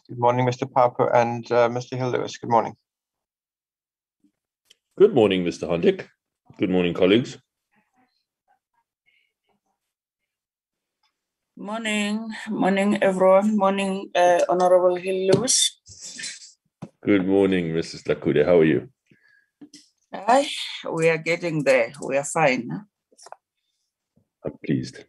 Good morning, Mr. Papa and Mr. Hill-Lewis. Good morning. Good morning, Mr. Hondick. Good morning, colleagues. Morning everyone. Morning, Honorable Hill-Lewis. Good morning, Mrs. Lakude. How are you? Aye, we are getting there. We are fine. Huh? I'm pleased.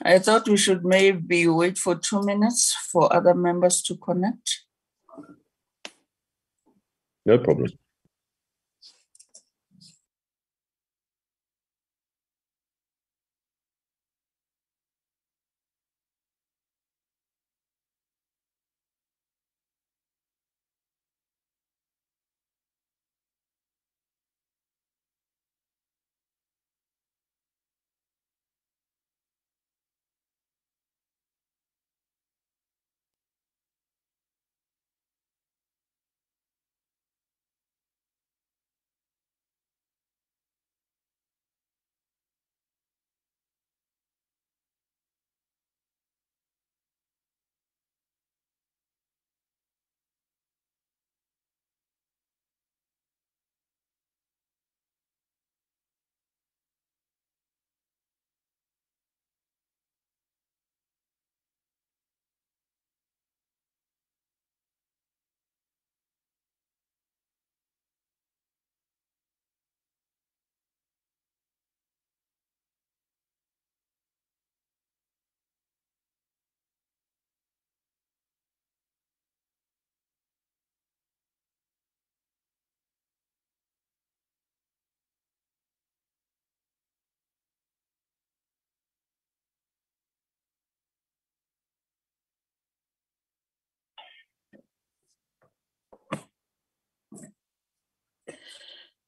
I thought we should maybe wait for 2 minutes for other members to connect. No problem.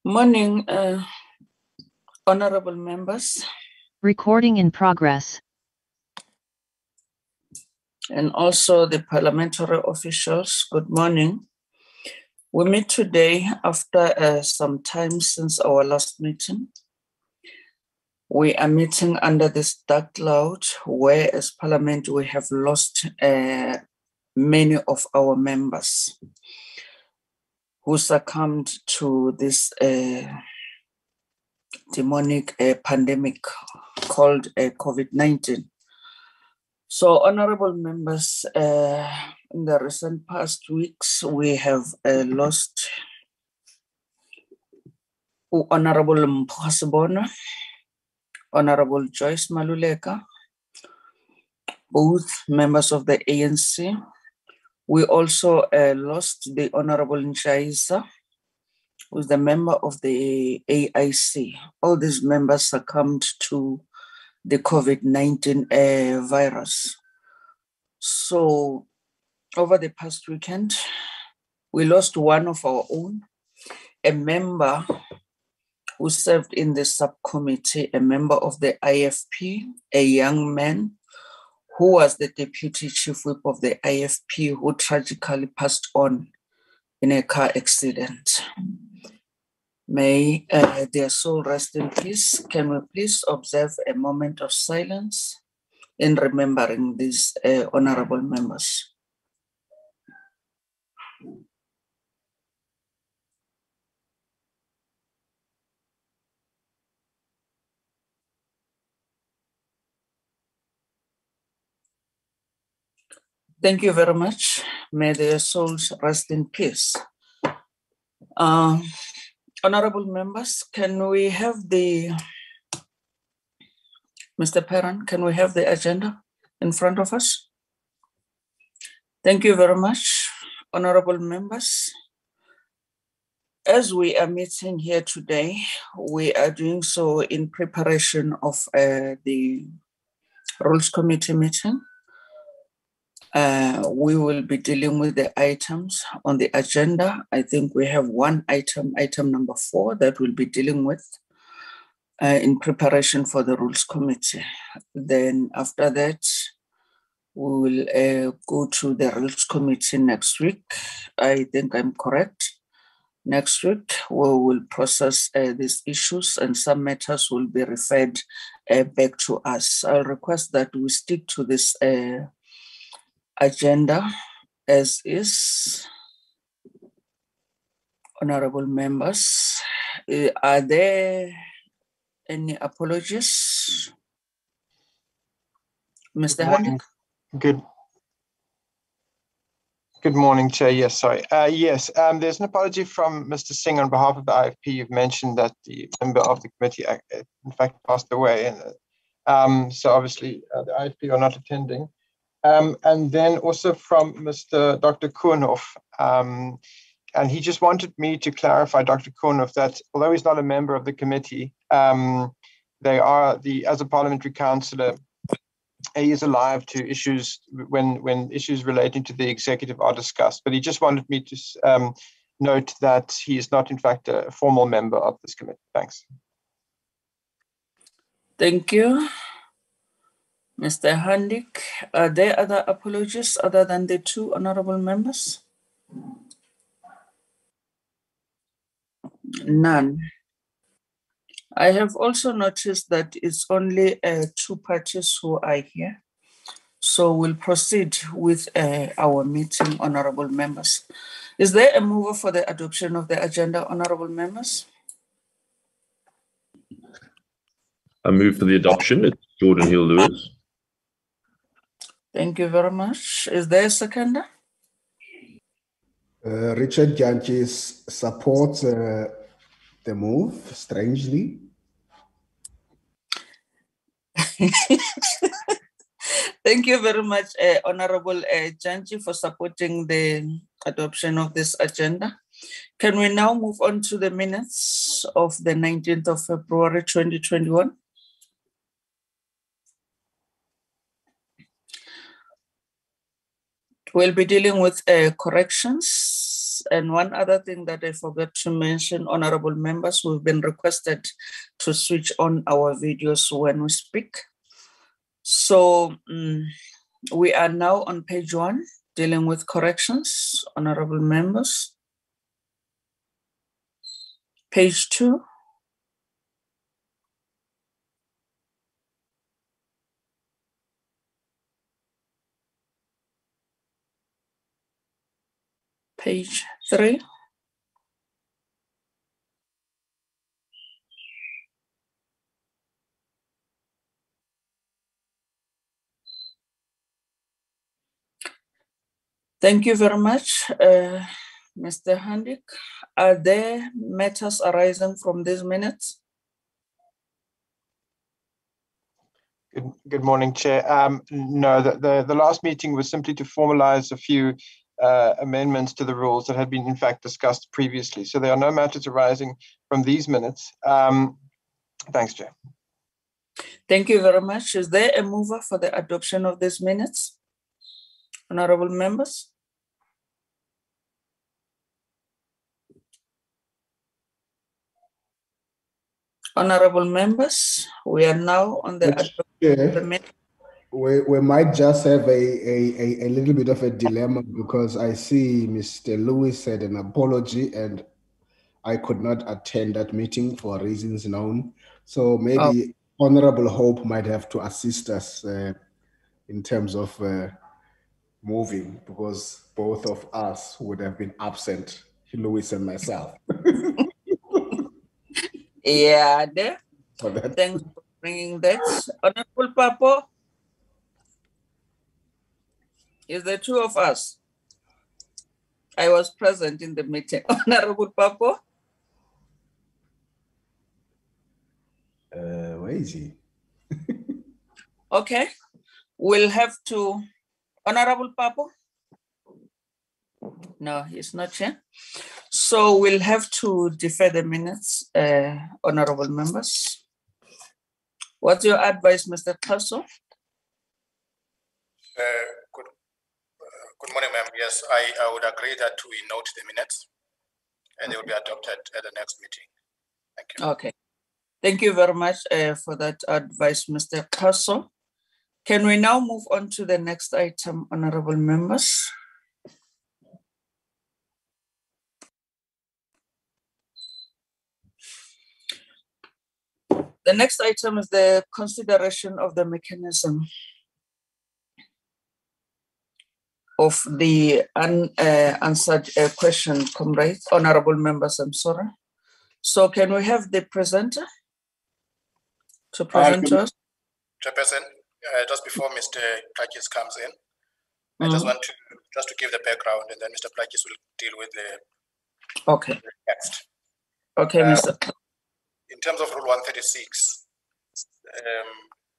Morning, honorable members. Recording in progress. And also the parliamentary officials, good morning. We meet today after some time since our last meeting. We are meeting under this dark cloud where as Parliament we have lost many of our members who succumbed to this demonic pandemic called COVID-19. So, honorable members, in the recent past weeks, we have lost Honorable Mpho, Honorable Joyce Maluleka, both members of the ANC. We also lost the Honorable Njaisa, who is the member of the AIC. All these members succumbed to the COVID-19 virus. So over the past weekend, we lost one of our own, a member who served in the subcommittee, a member of the IFP, a young man who was the deputy chief whip of the IFP who tragically passed on in a car accident. May their soul rest in peace. Can we please observe a moment of silence in remembering these honorable members? Thank you very much. May their souls rest in peace. Honorable members, can we have Mr. Perrin, can we have the agenda in front of us? Thank you very much, honorable members. As we are meeting here today, we are doing so in preparation of the Rules Committee meeting. We will be dealing with the items on the agenda. I think we have one item number 4, that we'll be dealing with in preparation for the Rules Committee. Then after that, we will go to the Rules Committee next week. I think I'm correct. Next week, we will process these issues and some matters will be referred back to us. I'll request that we stick to this agenda as is. Honorable members, are there any apologies? Mr. Handik? Good morning, Chair. Yes, sorry. Yes, there's an apology from Mr. Singh on behalf of the IFP. You've mentioned that the member of the committee, in fact, passed away. So obviously, the IFP are not attending. And then also from Mr. Dr. Koornhoff, and he just wanted me to clarify, Dr. Koornhoff, that although he's not a member of the committee, they are as a parliamentary councillor, he is alive to issues when issues relating to the executive are discussed. But he just wanted me to note that he is not, in fact, a formal member of this committee. Thanks. Thank you. Mr. Handik, are there other apologies other than the two honorable members? None. I have also noticed that it's only two parties who are here. So we'll proceed with our meeting, honorable members. Is there a mover for the adoption of the agenda, honorable members? I move for the adoption. It's Jordan Hill-Lewis. Thank you very much. Is there a seconder? Richard Jantjies supports the move, strangely. Thank you very much, Honorable Jantjie, for supporting the adoption of this agenda. Can we now move on to the minutes of the 19th of February, 2021? We'll be dealing with corrections. And one other thing that I forgot to mention, honorable members, we've been requested to switch on our videos when we speak. So we are now on page 1, dealing with corrections, honorable members. Page 2. Page 3. Thank you very much, Mr. Handik. Are there matters arising from these minutes? Good morning, Chair. No, the last meeting was simply to formalize a few amendments to the rules that had been, in fact, discussed previously. So there are no matters arising from these minutes. Thanks, Chair. Thank you very much. Is there a mover for the adoption of these minutes? Honorable members? Honorable members, we are now on the adoption of the minutes. We might just have a little bit of a dilemma because I see Mr. Lewis said an apology and I could not attend that meeting for reasons known. So maybe Honorable Hope might have to assist us in terms of moving, because both of us would have been absent, Lewis and myself. Yeah, thanks for bringing that. Honorable Papo, is the two of us? I was present in the meeting. Honorable Papo? Where is he? Okay, we'll have to, Honorable Papo? No, he's not here. So we'll have to defer the minutes, honorable members. What's your advice, Mr. Kaso? Good morning, ma'am. Yes, I would agree that we note the minutes and they will be adopted at the next meeting. Thank you. Okay. Thank you very much for that advice, Mr. Kaso. Can we now move on to the next item, honorable members? The next item is the consideration of the mechanism of the unanswered question, comrades, honorable members, I'm sorry. So can we have the presenter to present to us? Chairperson, just before Mr. Plakis comes in, I just want to give the background, and then Mr. Plakis will deal with the text. Okay, Mr. In terms of Rule 136,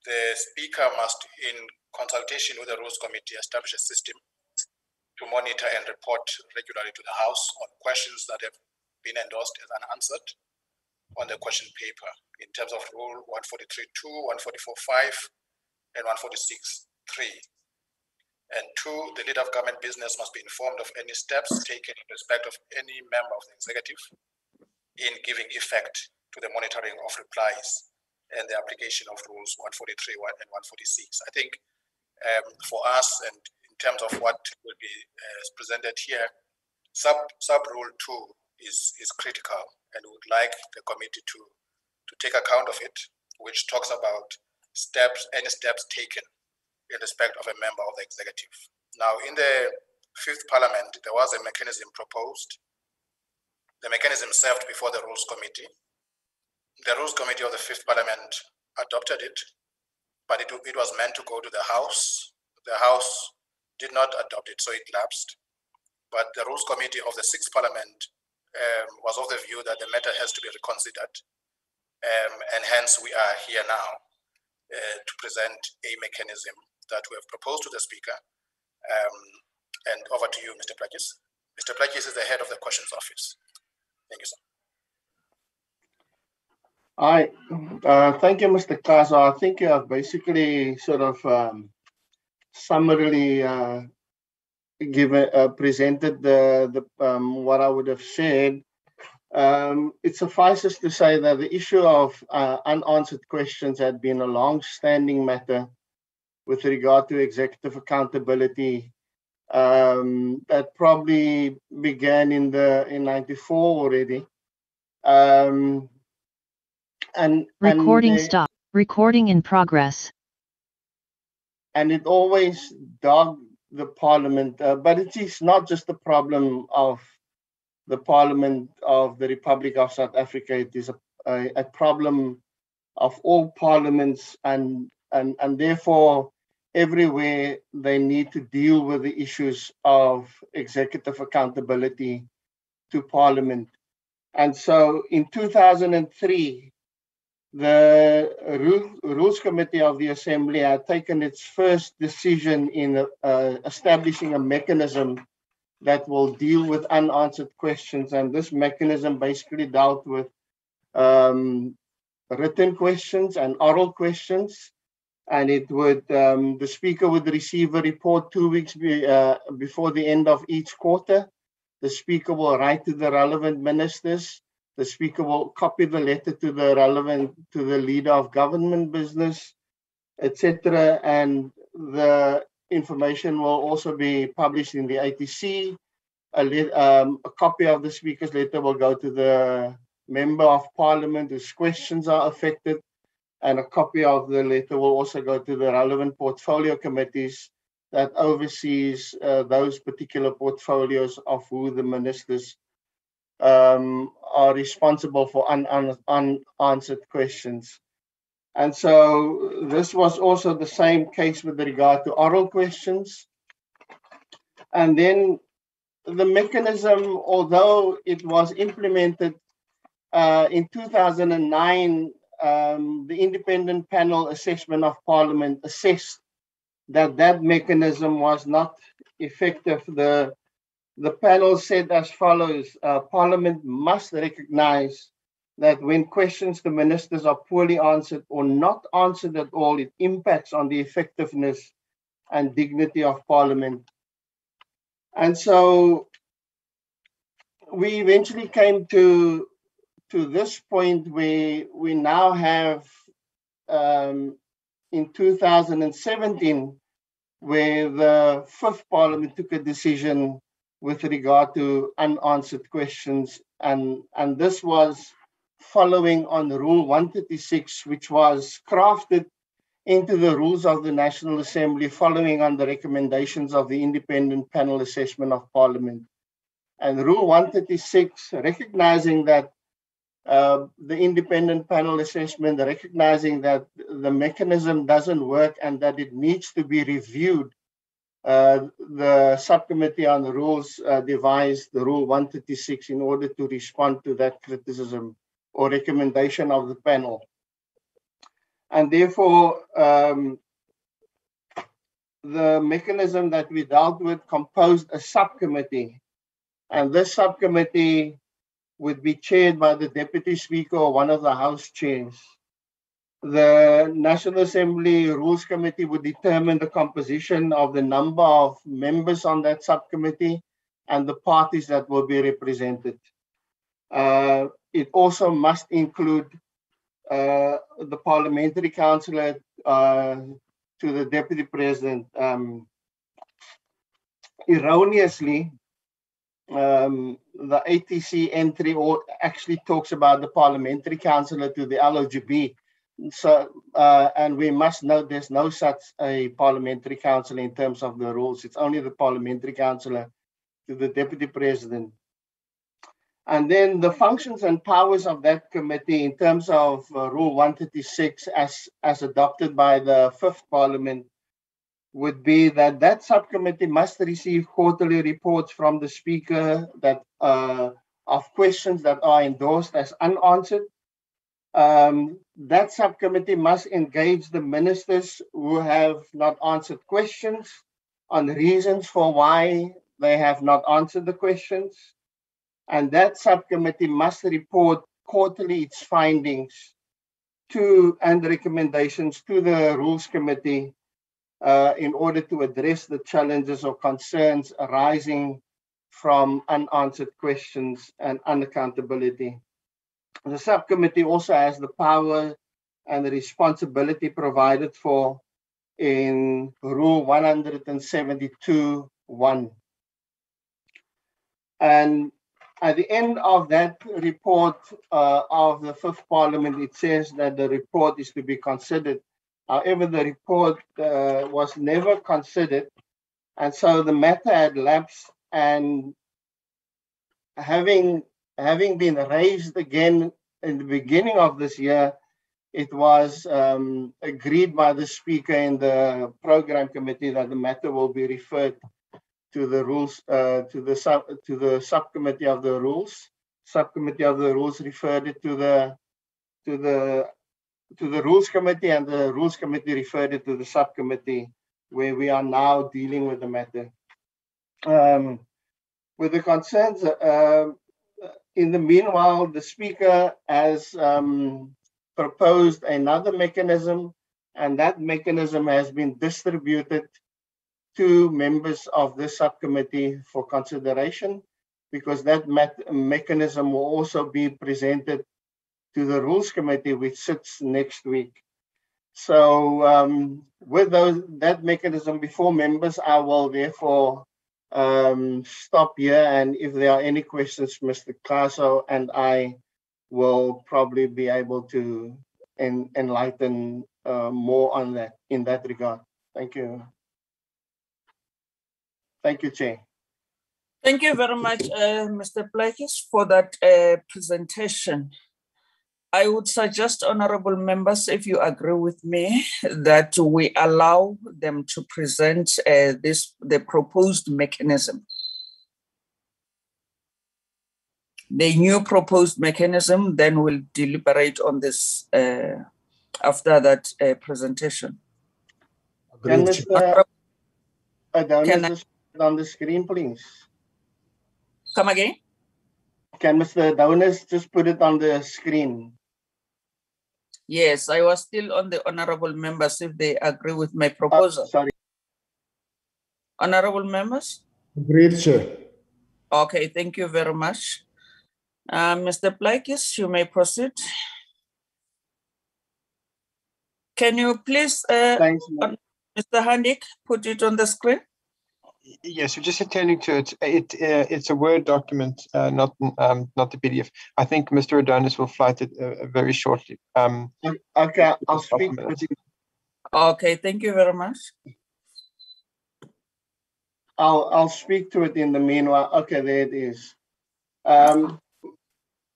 the Speaker must, in consultation with the Rules Committee, establish a system to monitor and report regularly to the House on questions that have been endorsed as unanswered on the question paper in terms of Rule 143.2, 144.5, and 146.3. And 2, the leader of government business must be informed of any steps taken in respect of any member of the executive in giving effect to the monitoring of replies and the application of Rules 143 and 146. I think for us, and in terms of what will be presented here, sub Rule 2 is critical, and we would like the committee to take account of it, which talks about any steps taken in respect of a member of the executive. Now, in the 5th Parliament, there was a mechanism proposed. The mechanism served before the Rules Committee. The Rules Committee of the 5th Parliament adopted it, but it was meant to go to the House. The House did not adopt it, so it lapsed. But the Rules Committee of the 6th Parliament was of the view that the matter has to be reconsidered, and hence we are here now to present a mechanism that we have proposed to the Speaker. And over to you, Mr. Plakis. Mr. Plakis is the head of the Questions Office. Thank you, sir. Thank you, Mr. Kaza. I think you have basically sort of summarily presented the what I would have said. It suffices to say that the issue of unanswered questions had been a long-standing matter with regard to executive accountability that probably began in 94 already. Stop. Recording in progress. And it always dogged the Parliament, but it is not just the problem of the Parliament of the Republic of South Africa. It is a problem of all parliaments, and therefore everywhere they need to deal with the issues of executive accountability to Parliament. And so in 2003, the Rules Committee of the Assembly had taken its first decision in establishing a mechanism that will deal with unanswered questions. And this mechanism basically dealt with written questions and oral questions. And it would the Speaker would receive a report 2 weeks before the end of each quarter. The Speaker will write to the relevant ministers. The Speaker will copy the letter to the leader of government business, etc. And the information will also be published in the ATC. A copy of the Speaker's letter will go to the Member of Parliament whose questions are affected, and a copy of the letter will also go to the relevant portfolio committees that oversees those particular portfolios of who the ministers are responsible for unanswered questions. And so this was also the same case with regard to oral questions. And then the mechanism, although it was implemented in 2009, the Independent Panel Assessment of Parliament assessed that mechanism was not effective. The panel said as follows: Parliament must recognize that when questions to ministers are poorly answered or not answered at all, it impacts on the effectiveness and dignity of Parliament. And so we eventually came to this point where we now have, in 2017, where the 5th Parliament took a decision with regard to unanswered questions, and this was following on Rule 136, which was crafted into the rules of the National Assembly following on the recommendations of the Independent Panel Assessment of Parliament. And Rule 136, recognizing that the Independent Panel Assessment, recognizing that the mechanism doesn't work and that it needs to be reviewed, the Subcommittee on the Rules devised the Rule 136 in order to respond to that criticism or recommendation of the panel. And therefore, the mechanism that we dealt with composed a subcommittee. And this subcommittee would be chaired by the Deputy Speaker or one of the House chairs. The National Assembly Rules Committee would determine the composition of the number of members on that subcommittee and the parties that will be represented. It also must include the parliamentary councillor to the Deputy President. Erroneously, the ATC entry actually talks about the parliamentary councillor to the LOGB. So, and we must note there's no such a parliamentary councillor in terms of the rules. It's only the parliamentary councillor to the Deputy President. And then the functions and powers of that committee in terms of Rule 136 as adopted by the 5th Parliament would be that that subcommittee must receive quarterly reports from the Speaker that of questions that are endorsed as unanswered. That subcommittee must engage the ministers who have not answered questions on reasons for why they have not answered the questions. And that subcommittee must report quarterly its findings and recommendations to the Rules Committee in order to address the challenges or concerns arising from unanswered questions and unaccountability. The subcommittee also has the power and the responsibility provided for in Rule 172(1). And at the end of that report of the 5th Parliament, it says that the report is to be considered. However, the report was never considered, and so the matter had lapsed, and having been raised again in the beginning of this year, it was agreed by the Speaker in the Program Committee that the matter will be referred to the rules, to the Subcommittee of the Rules. Subcommittee of the Rules referred it to the Rules Committee, and the Rules Committee referred it to the Subcommittee, where we are now dealing with the matter. With the concerns, in the meanwhile, the Speaker has proposed another mechanism, and that mechanism has been distributed to members of the subcommittee for consideration, because that mechanism will also be presented to the Rules Committee, which sits next week. So with that mechanism before members, I will therefore stop here, and if there are any questions, Mr. Caso and I will probably be able to enlighten more on that in that regard. Thank you. Thank you, Chair. Thank you very much, Mr. Plakis, for that presentation. I would suggest, honorable members, if you agree with me, that we allow them to present the proposed mechanism. The new proposed mechanism, then we'll deliberate on this after that presentation. Can Mr. Adonis just put it on the screen, please? Come again? Can Mr. Adonis just put it on the screen? Yes, I was still on the honorable members if they agree with my proposal. Sorry. Honorable members? Agreed, Chair. Okay, thank you very much. Mr. Plakis, you may proceed. Can you please, Thanks, Mr. Handik, put it on the screen? Yes, we're just attending to it. It's a Word document, not the PDF. I think Mr. Adonis will flight it very shortly. Okay, I'll speak with you. Okay, thank you very much. I'll speak to it in the meanwhile. Okay, there it is. Mr.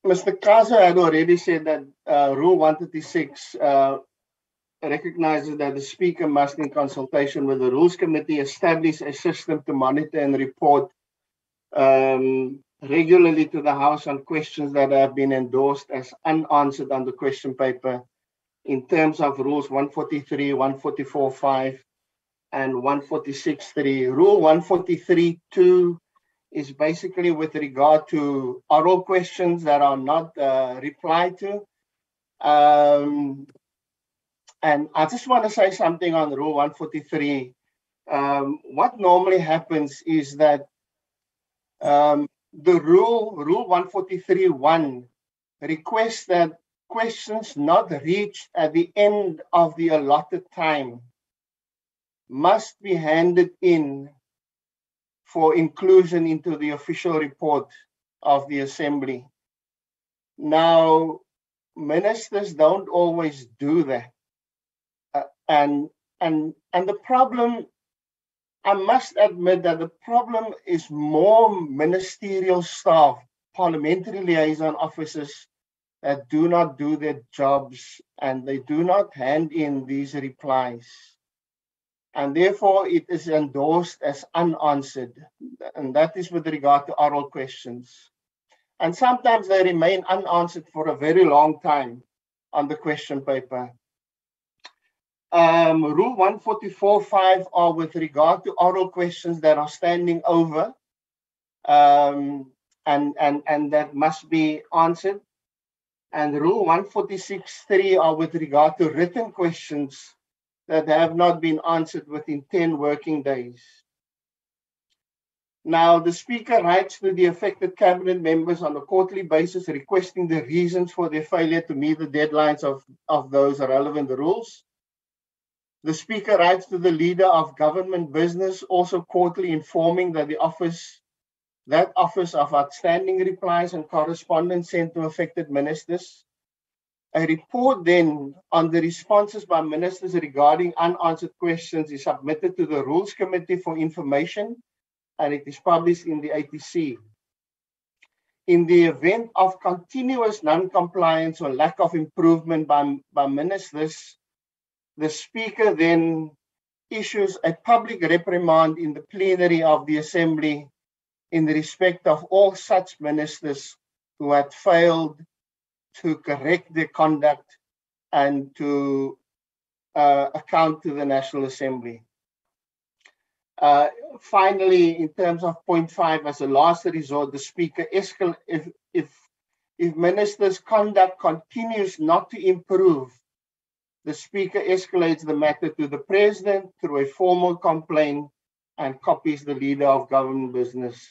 Kaza had already said that Rule 136 recognizes that the Speaker must, in consultation with the Rules Committee, establish a system to monitor and report regularly to the House on questions that have been endorsed as unanswered on the question paper in terms of Rules 143, 144.5, and 146.3. Rule 143.2 is basically with regard to oral questions that are not replied to. And I just want to say something on Rule 143. What normally happens is that the Rule 143.1 requests that questions not reached at the end of the allotted time must be handed in for inclusion into the official report of the Assembly. Now, ministers don't always do that. And the problem, I must admit that the problem is more ministerial staff, parliamentary liaison officers that do not do their jobs and they do not hand in these replies. And therefore it is endorsed as unanswered. And that is with regard to oral questions. And sometimes they remain unanswered for a very long time on the question paper. Rule 144.5 are with regard to oral questions that are standing over and that must be answered. And Rule 146.3 are with regard to written questions that have not been answered within 10 working days. Now, the Speaker writes to the affected Cabinet members on a quarterly basis requesting the reasons for their failure to meet the deadlines of those relevant rules. The Speaker writes to the Leader of Government Business also quarterly informing that Office of Outstanding Replies and Correspondence sent to affected ministers. A report then on the responses by ministers regarding unanswered questions is submitted to the Rules Committee for information, and it is published in the ATC. In the event of continuous non-compliance or lack of improvement by ministers, the Speaker then issues a public reprimand in the plenary of the Assembly in respect of all such ministers who had failed to correct their conduct and to account to the National Assembly. Finally, in terms of point 5, as a last resort, the Speaker if ministers' conduct continues not to improve, the Speaker escalates the matter to the President through a formal complaint and copies the Leader of Government Business.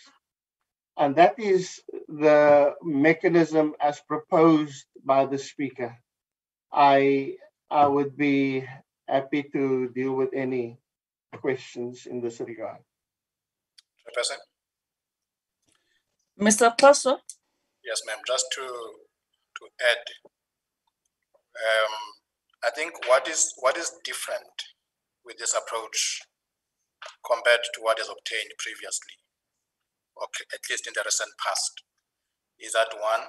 And that is the mechanism as proposed by the Speaker. I would be happy to deal with any questions in this regard. Mr. Paso? Yes, ma'am. Just to add, I think what is different with this approach compared to what is obtained previously, or at least in the recent past, is that one,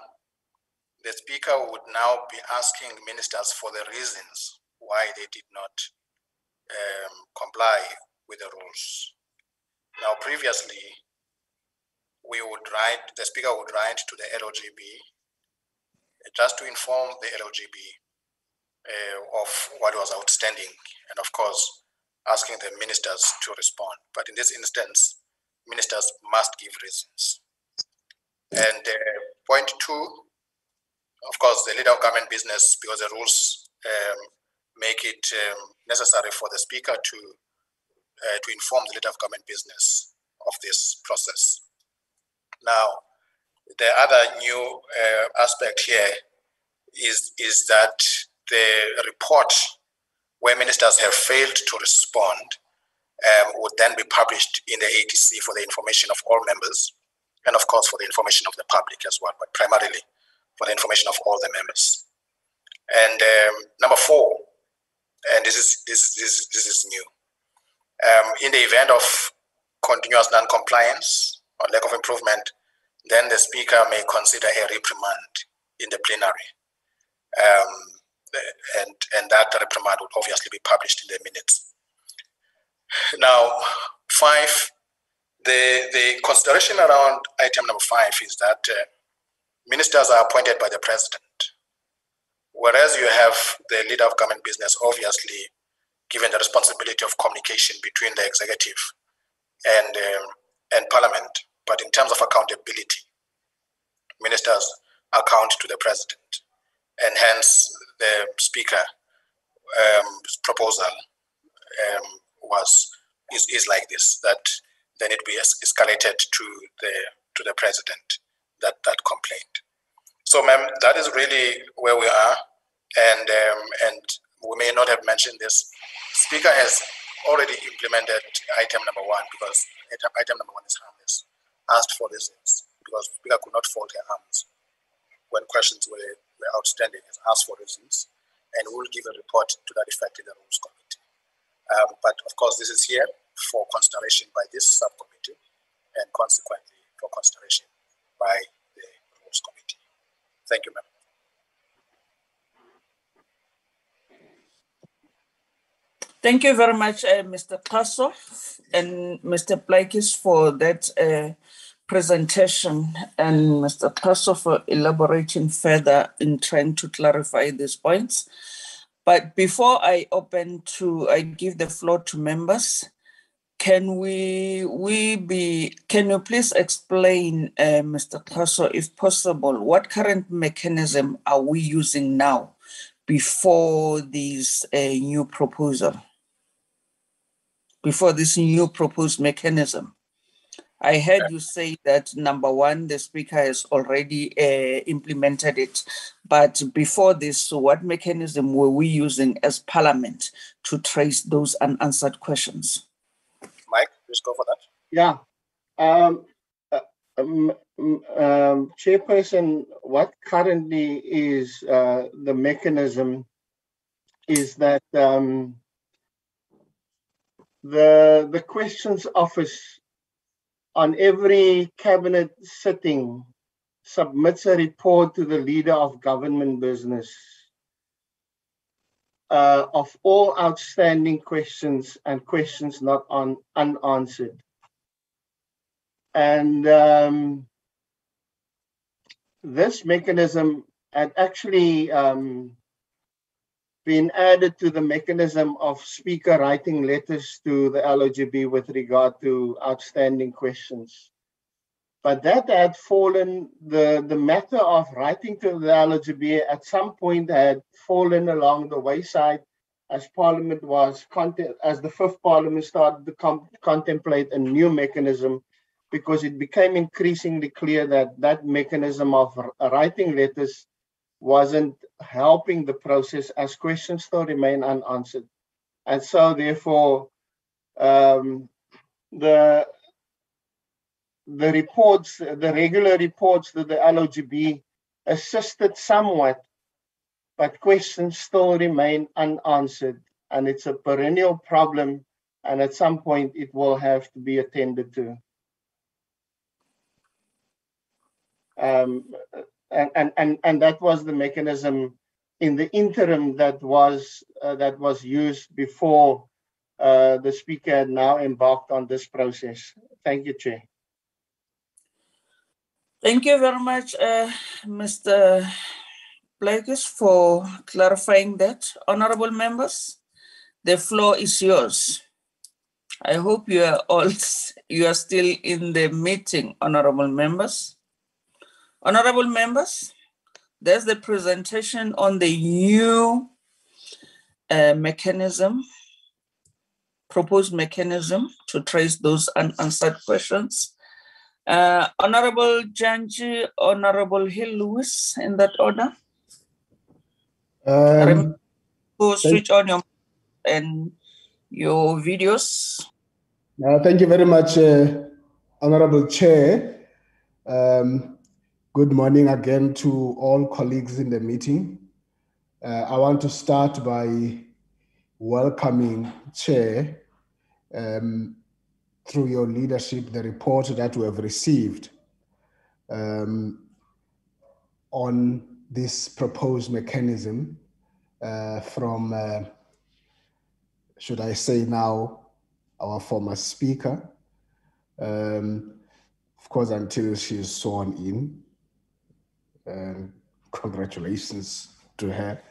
the Speaker would now be asking ministers for the reasons why they did not comply with the rules. Now, previously, the Speaker would write to the LOGB just to inform the LOGB of what was outstanding, and of course, asking the ministers to respond. But in this instance, ministers must give reasons. And point 2, of course, the Leader of Government Business, because the rules make it necessary for the Speaker to inform the Leader of Government Business of this process. Now, the other new aspect here is that the report where ministers have failed to respond would then be published in the ATC for the information of all members, and of course for the information of the public as well, but primarily for the information of all the members. And number 4, and this is new. In the event of continuous non-compliance or lack of improvement, then the speaker may consider a reprimand in the plenary. And that reprimand would obviously be published in the minutes. Now, 5, the consideration around item number 5 is that ministers are appointed by the president, whereas you have the leader of government business obviously given the responsibility of communication between the executive and parliament. But in terms of accountability, ministers account to the president, and hence the speaker proposal is like this, that then it be escalated to the president, that complaint. So, ma'am, that is really where we are, and we may not have mentioned this. Speaker has already implemented item number 1 because item number 1 is harmless. Asked for reasons because Speaker could not fold her arms when questions were outstanding. Has asked for reasons, and will give a report to that effect in the Rules Committee. But of course, this is here for consideration by this subcommittee, and consequently for consideration by the Rules Committee. Thank you, ma'am. Thank you very much, Mr. Kaso and Mr. Blakis for that presentation, and Mr. Kaso for elaborating further in trying to clarify these points. But before I give the floor to members, can you please explain, Mr. Kaso, if possible, what current mechanism are we using now before this new proposal? Before this new proposed mechanism? I heard you say that number 1, the speaker has already implemented it, but before this, what mechanism were we using as parliament to trace those unanswered questions? Mike, please go for that. Yeah. Chairperson, what currently is the mechanism is that the questions office on every cabinet sitting submits a report to the leader of government business of all outstanding questions and questions not unanswered. And this mechanism had actually been added to the mechanism of speaker writing letters to the LOGB with regard to outstanding questions. But that had fallen, the matter of writing to the LOGB at some point had fallen along the wayside as Parliament was, as the 5th Parliament started to contemplate a new mechanism, because it became increasingly clear that that mechanism of writing letters wasn't helping the process as questions still remain unanswered. And so therefore, the reports, the regular reports to the LOGB assisted somewhat, but questions still remain unanswered. And it's a perennial problem, and at some point it will have to be attended to. And that was the mechanism in the interim that was used before the speaker had now embarked on this process. Thank you, Chair. Thank you very much, Mr. Blakis, for clarifying that. Honorable members, the floor is yours. I hope you are still in the meeting, honorable members. Honorable members, there's the presentation on the new mechanism, proposed mechanism to trace those unanswered questions. Honorable Janji, Honorable Hill-Lewis, in that order. Switch on your videos. Thank you very much, Honorable Chair. Good morning again to all colleagues in the meeting. I want to start by welcoming, Chair, through your leadership, the report that we have received on this proposed mechanism from, should I say now, our former Speaker, of course, until she is sworn in. Congratulations to her.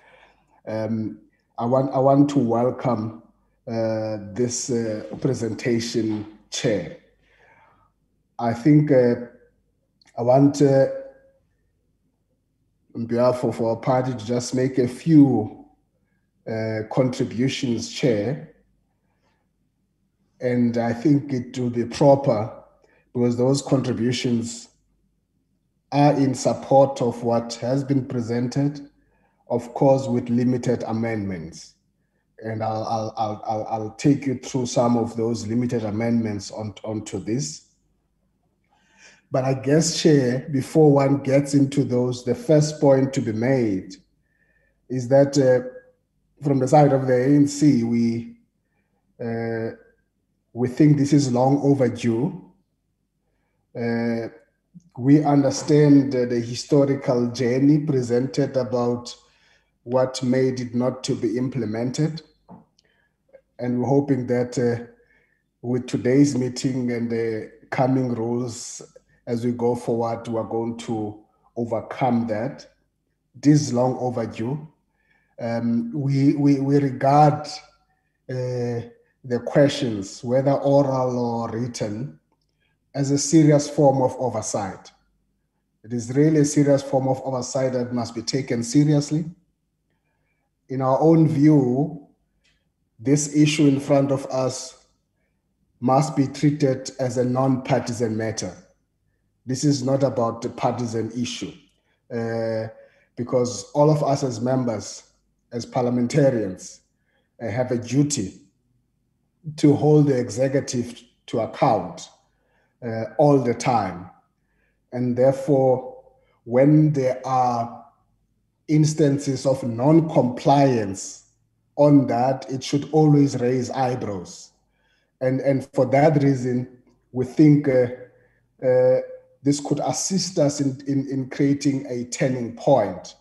I want to welcome this presentation, Chair. I think I want, on behalf of our party, to just make a few contributions, Chair. And I think it will be proper because those contributions are in support of what has been presented, of course, with limited amendments. And I'll take you through some of those limited amendments onto this. But I guess, Chair, before one gets into those, the first point to be made is that from the side of the ANC, we think this is long overdue. We understand the historical journey presented about what made it not to be implemented. And we're hoping that with today's meeting and the coming rules as we go forward, we're going to overcome that. This is long overdue. We regard the questions, whether oral or written, as a serious form of oversight. It is really a serious form of oversight that must be taken seriously. In our own view, this issue in front of us must be treated as a non-partisan matter. This is not about the partisan issue, because all of us as members, as parliamentarians, have a duty to hold the executive to account all the time. And therefore, when there are instances of non-compliance on that, it should always raise eyebrows. And for that reason, we think this could assist us in creating a turning point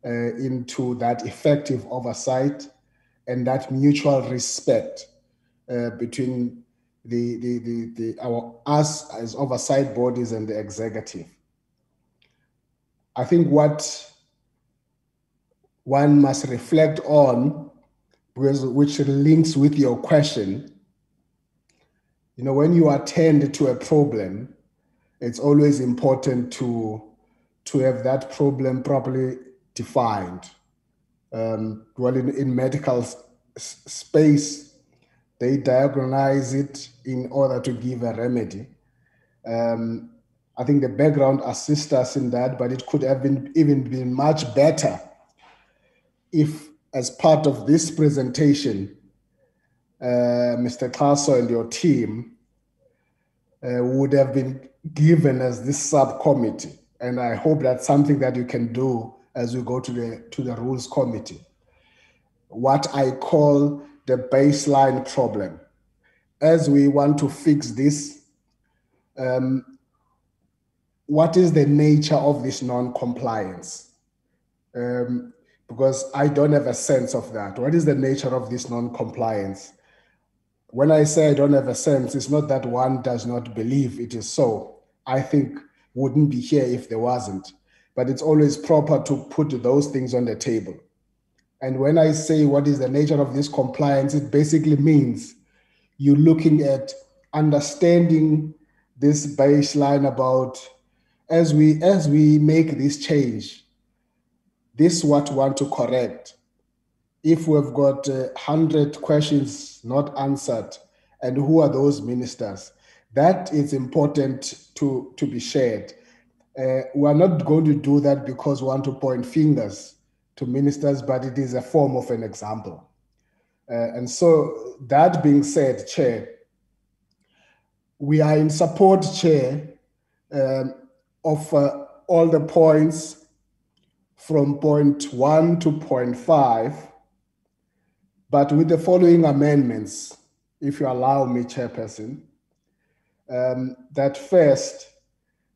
into that effective oversight and that mutual respect between us as oversight bodies and the executive. I think what one must reflect on, which links with your question, when you attend to a problem, it's always important to have that problem properly defined. Well, in medical space, they diagnose it in order to give a remedy. I think the background assists us in that, but it could have even been much better if, as part of this presentation, Mr. Klaso and your team would have been given as this subcommittee. And I hope that's something that you can do as we go to the Rules Committee. What I call the baseline problem. As we want to fix this, what is the nature of this non-compliance? Because I don't have a sense of that. What is the nature of this non-compliance? When I say I don't have a sense, it's not that one does not believe it is so. I think wouldn't be here if there wasn't. But it's always proper to put those things on the table. And when I say what is the nature of this compliance, it basically means you're looking at understanding this baseline about as we make this change, this is what we want to correct. If we've got 100 questions not answered, and who are those ministers? That is important to be shared. We're not going to do that because we want to point fingers to ministers, but it is a form of an example. And so that being said, Chair, we are in support, Chair, of all the points from point 1 to point 5, but with the following amendments, if you allow me, Chairperson. That first,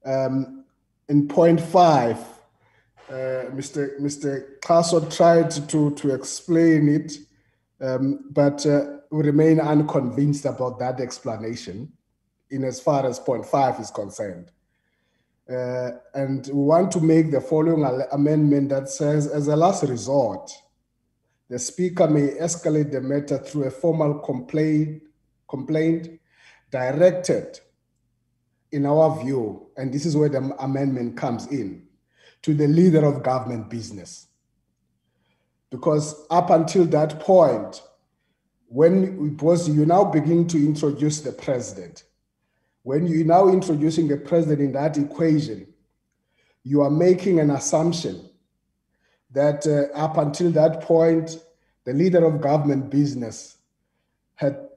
in point 5, Mr. Kaso tried to explain it, but we remain unconvinced about that explanation in as far as point 5 is concerned. And we want to make the following amendment that says, as a last resort, the Speaker may escalate the matter through a formal complaint directed, in our view, and this is where the amendment comes in, to the leader of government business. Because up until that point, because you now begin to introduce the president, when you're now introducing the president in that equation, you are making an assumption that up until that point, the leader of government business had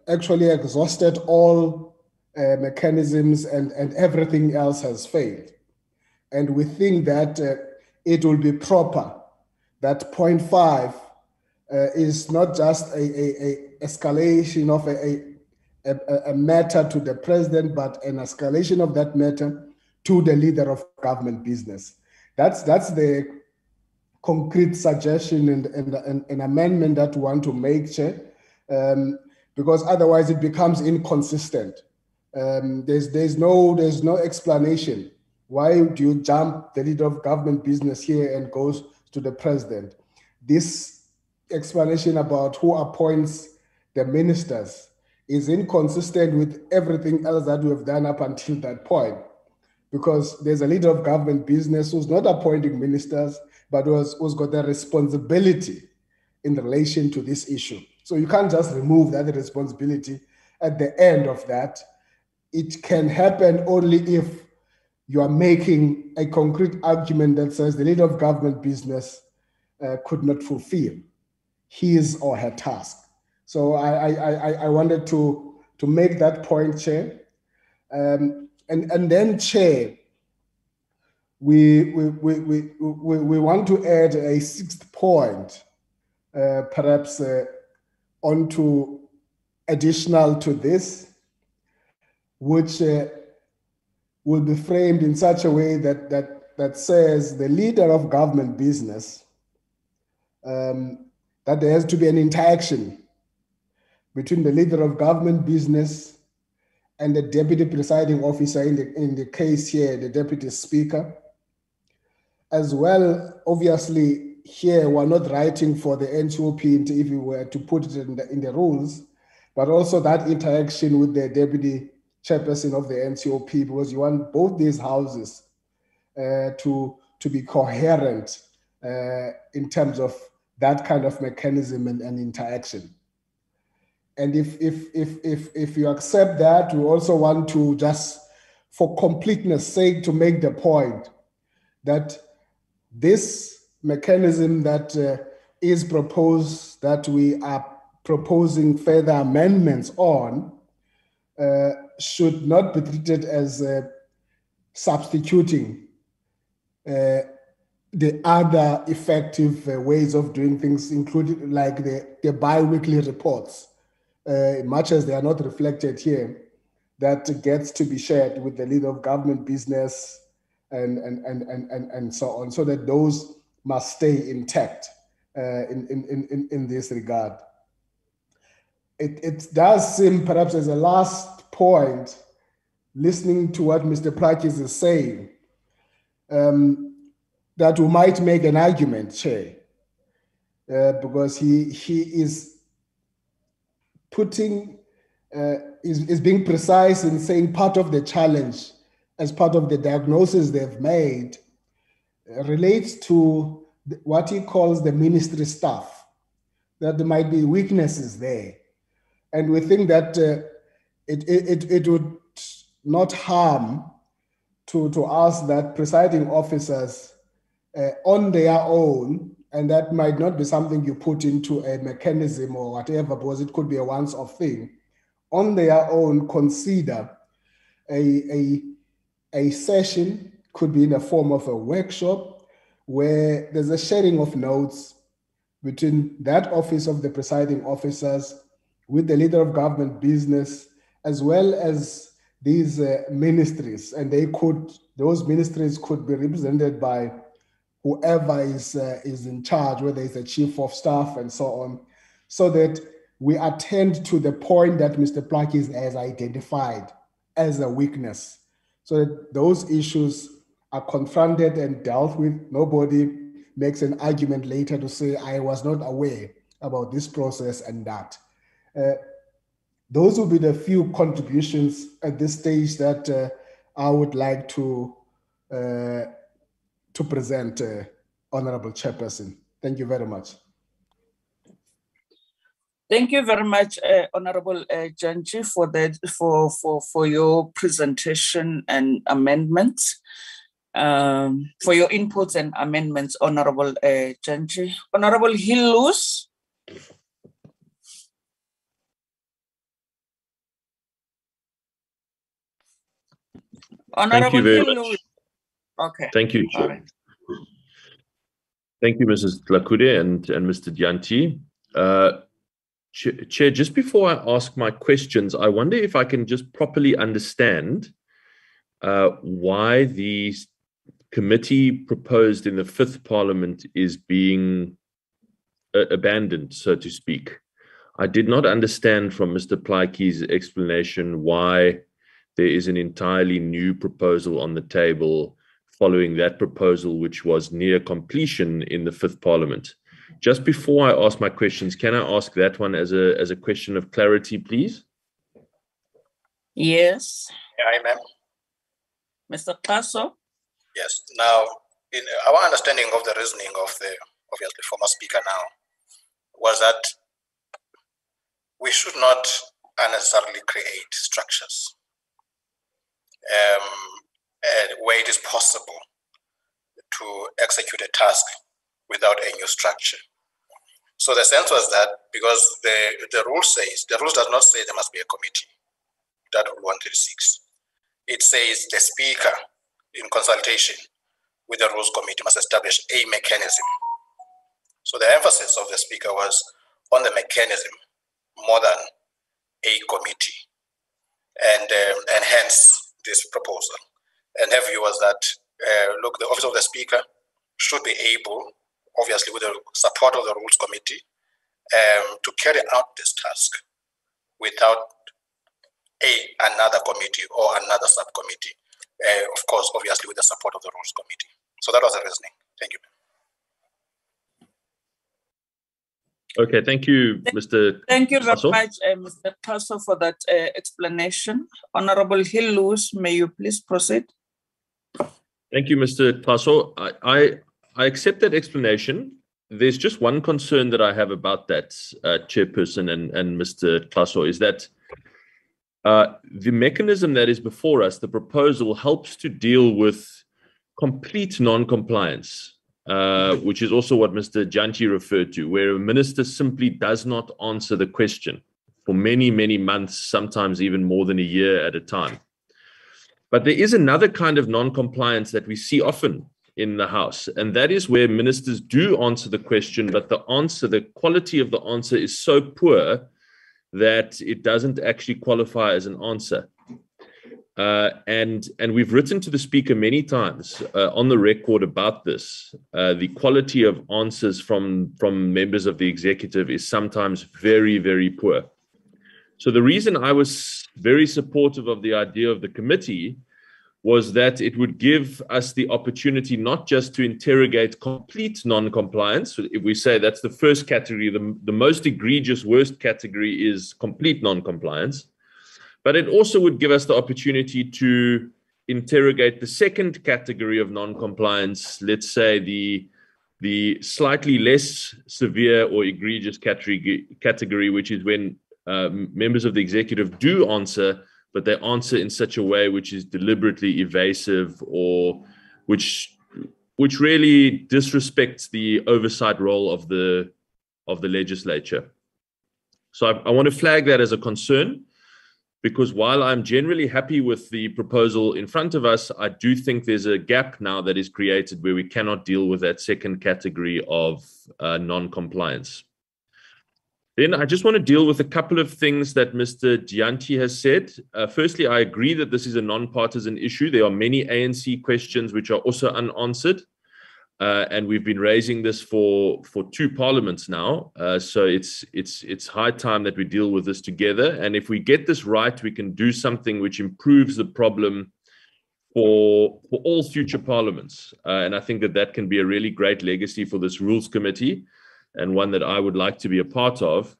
actually exhausted all mechanisms and everything else has failed. And we think that it will be proper that point 5 is not just a escalation of a matter to the president, but an escalation of that matter to the leader of government business. That's the concrete suggestion and an amendment that we want to make, Chair, because otherwise it becomes inconsistent. There's no explanation. Why do you jump the leader of government business here and goes to the president? This explanation about who appoints the ministers is inconsistent with everything else that we have done up until that point, because there's a leader of government business who's not appointing ministers, but who's got the responsibility in relation to this issue. So you can't just remove that responsibility at the end of that. It can happen only if you are making a concrete argument that says the leader of government business could not fulfill his or her task. So I wanted to make that point, Chair. And then, Chair, we want to add a 6th point, perhaps onto additional to this, which will be framed in such a way that says the leader of government business, that there has to be an interaction between the leader of government business and the deputy presiding officer, in the case here, the deputy speaker. As well, obviously, here we're not writing for the NCOP if we were to put it in the rules, but also that interaction with the deputy chairperson of the NCOP, because you want both these houses to be coherent in terms of that kind of mechanism and interaction. And if you accept that, we also want to, just for completeness sake, to make the point that this mechanism that is proposed, that we are proposing further amendments on, should not be treated as substituting the other effective ways of doing things, including like the bi-weekly reports, much as they are not reflected here, that gets to be shared with the leader of government business and so on, so that those must stay intact in this regard. It does seem, perhaps as a last point, listening to what Mr. Prakis is saying, that we might make an argument, Chair, because he is putting, is being precise in saying part of the challenge, as part of the diagnosis they've made, relates to what he calls the ministry staff, that there might be weaknesses there. And we think that it would not harm to ask that presiding officers on their own, and that might not be something you put into a mechanism or whatever, because it could be a once-off thing, on their own consider a session, could be in the form of a workshop, where there's a sharing of notes between that office of the presiding officers with the leader of government business, as well as these ministries, and those ministries could be represented by whoever is in charge, whether it's the chief of staff and so on, so that we attend to the point that Mr. Plakis has identified as a weakness, so that those issues are confronted and dealt with. Nobody makes an argument later to say, I was not aware about this process and that. Those will be the few contributions at this stage that I would like to present, Honorable Chairperson. Thank you very much. Thank you very much, Honorable Janji, for your presentation and amendments, for your inputs and amendments, Honorable Janji. Honorable Hillus. Thank you very much. Okay. Thank you, Chair. Right. Thank you, Mrs. Tlakude and Mr. Dyanti. Chair, just before I ask my questions, I wonder if I can just properly understand why the committee proposed in the Fifth Parliament is being abandoned, so to speak. I did not understand from Mr. Plaiki's explanation why there is an entirely new proposal on the table following that proposal, which was near completion in the Fifth Parliament. Just before I ask my questions, can I ask that one as a question of clarity, please? Yes. Yeah, ma'am. Mr. Kaso? Yes. Now, in our understanding of the reasoning of the obviously former speaker now was that we should not unnecessarily create structures where it is possible to execute a task without a new structure. So the sense was that because the rule does not say there must be a committee, that rule 136. It says the speaker, in consultation with the rules committee, must establish a mechanism. So the emphasis of the speaker was on the mechanism more than a committee, and hence this proposal. And her view was that, look, the office of the speaker should be able, obviously with the support of the rules committee, to carry out this task without another committee or another subcommittee, of course, obviously with the support of the rules committee. So that was the reasoning. Thank you. Okay, thank you, Mr. Thank you very Kaso. much, Mr. Kaso, for that explanation. Honorable Hillus, may you please proceed? Thank you, Mr. Kaso. I accept that explanation. There's just one concern that I have about that, Chairperson and Mr. Kaso, is that the mechanism that is before us, the proposal, helps to deal with complete non-compliance, which is also what Mr. Janti referred to, where a minister simply does not answer the question for many, many months, sometimes even more than a year at a time. But there is another kind of non-compliance that we see often in the House, and that is where ministers do answer the question, but the quality of the answer is so poor that it doesn't actually qualify as an answer. And we've written to the Speaker many times on the record about this. The quality of answers from members of the executive is sometimes very, very poor. So the reason I was very supportive of the idea of the committee was that it would give us the opportunity not just to interrogate complete non-compliance. If we say that's the first category, the most egregious, worst category is complete non-compliance, but it also would give us the opportunity to interrogate the second category of non-compliance, let's say the slightly less severe or egregious category, which is when members of the executive do answer, but they answer in such a way which is deliberately evasive or which really disrespects the oversight role of the legislature. So I want to flag that as a concern. because while I'm generally happy with the proposal in front of us, I do think there's a gap now that is created where we cannot deal with that second category of non-compliance. Then I just want to deal with a couple of things that Mr. Gianti has said. Firstly, I agree that this is a non-partisan issue. There are many ANC questions which are also unanswered. And we've been raising this for 2 parliaments now. So it's high time that we deal with this together. And if we get this right, we can do something which improves the problem for all future parliaments. And I think that can be a really great legacy for this Rules Committee, and one that I would like to be a part of,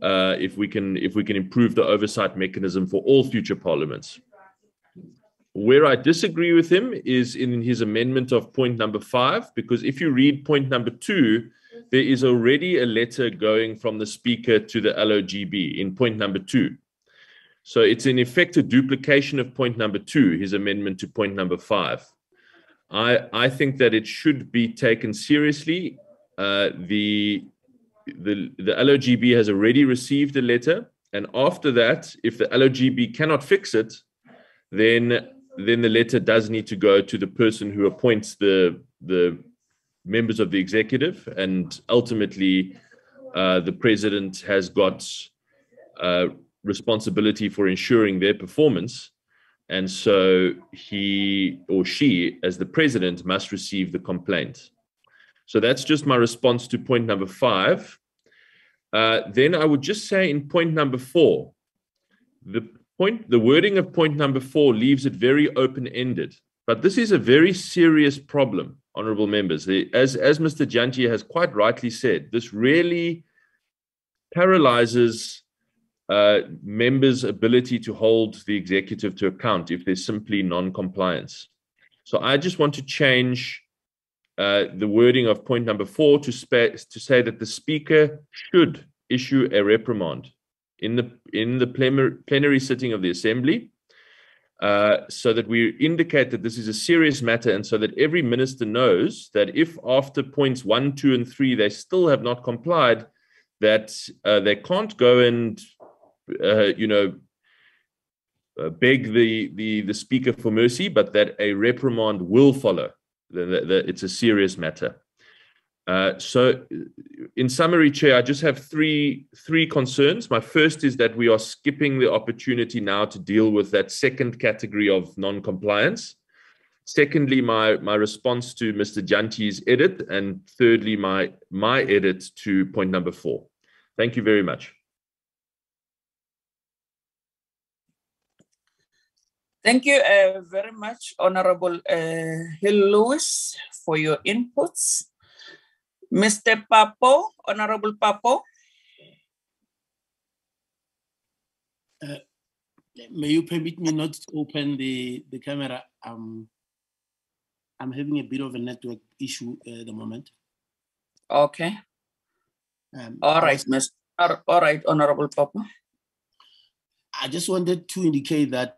if we can improve the oversight mechanism for all future parliaments. Where I disagree with him is in his amendment of point number 5, because if you read point number 2, there is already a letter going from the Speaker to the LOGB in point number 2. So it's in effect a duplication of point number 2, his amendment to point number 5. I think that it should be taken seriously. The LOGB has already received a letter, and after that, if the LOGB cannot fix it, then the letter does need to go to the person who appoints the members of the executive, and ultimately the president has got responsibility for ensuring their performance, and so he or she, as the president, must receive the complaint. So that's just my response to point number 5. Then I would just say in point number 4, the wording of point number 4 leaves it very open-ended. But this is a very serious problem, honourable members. As Mr. Gianti has quite rightly said, this really paralyzes members' ability to hold the executive to account if there's simply non-compliance. So I just want to change the wording of point number 4 to say that the Speaker should issue a reprimand in the plenary sitting of the Assembly, so that we indicate that this is a serious matter, and so that every minister knows that if after points 1, 2, and 3 they still have not complied, that they can't go and beg the Speaker for mercy, but that a reprimand will follow. That it's a serious matter. So in summary, Chair, I just have three concerns. My first is that we are skipping the opportunity now to deal with that second category of non-compliance. Secondly, my response to Mr. Gianti's edit, and thirdly, my edit to point number 4. Thank you very much. Thank you very much, Honorable Hill Lewis, for your inputs. Mr. Papo, Honorable Papo. May you permit me not to open the camera? I'm having a bit of a network issue at the moment. Okay. All right, Honorable Papo. I just wanted to indicate that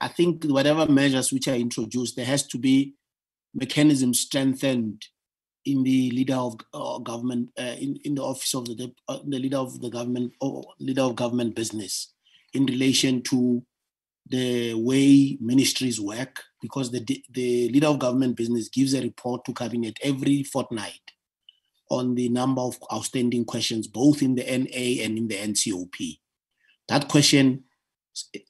I think whatever measures which are introduced, there has to be mechanisms strengthened in the leader of government, in the office of the leader of the government, or leader of government business, in relation to the way ministries work, because the leader of government business gives a report to cabinet every fortnight on the number of outstanding questions, both in the NA and in the NCOP. That question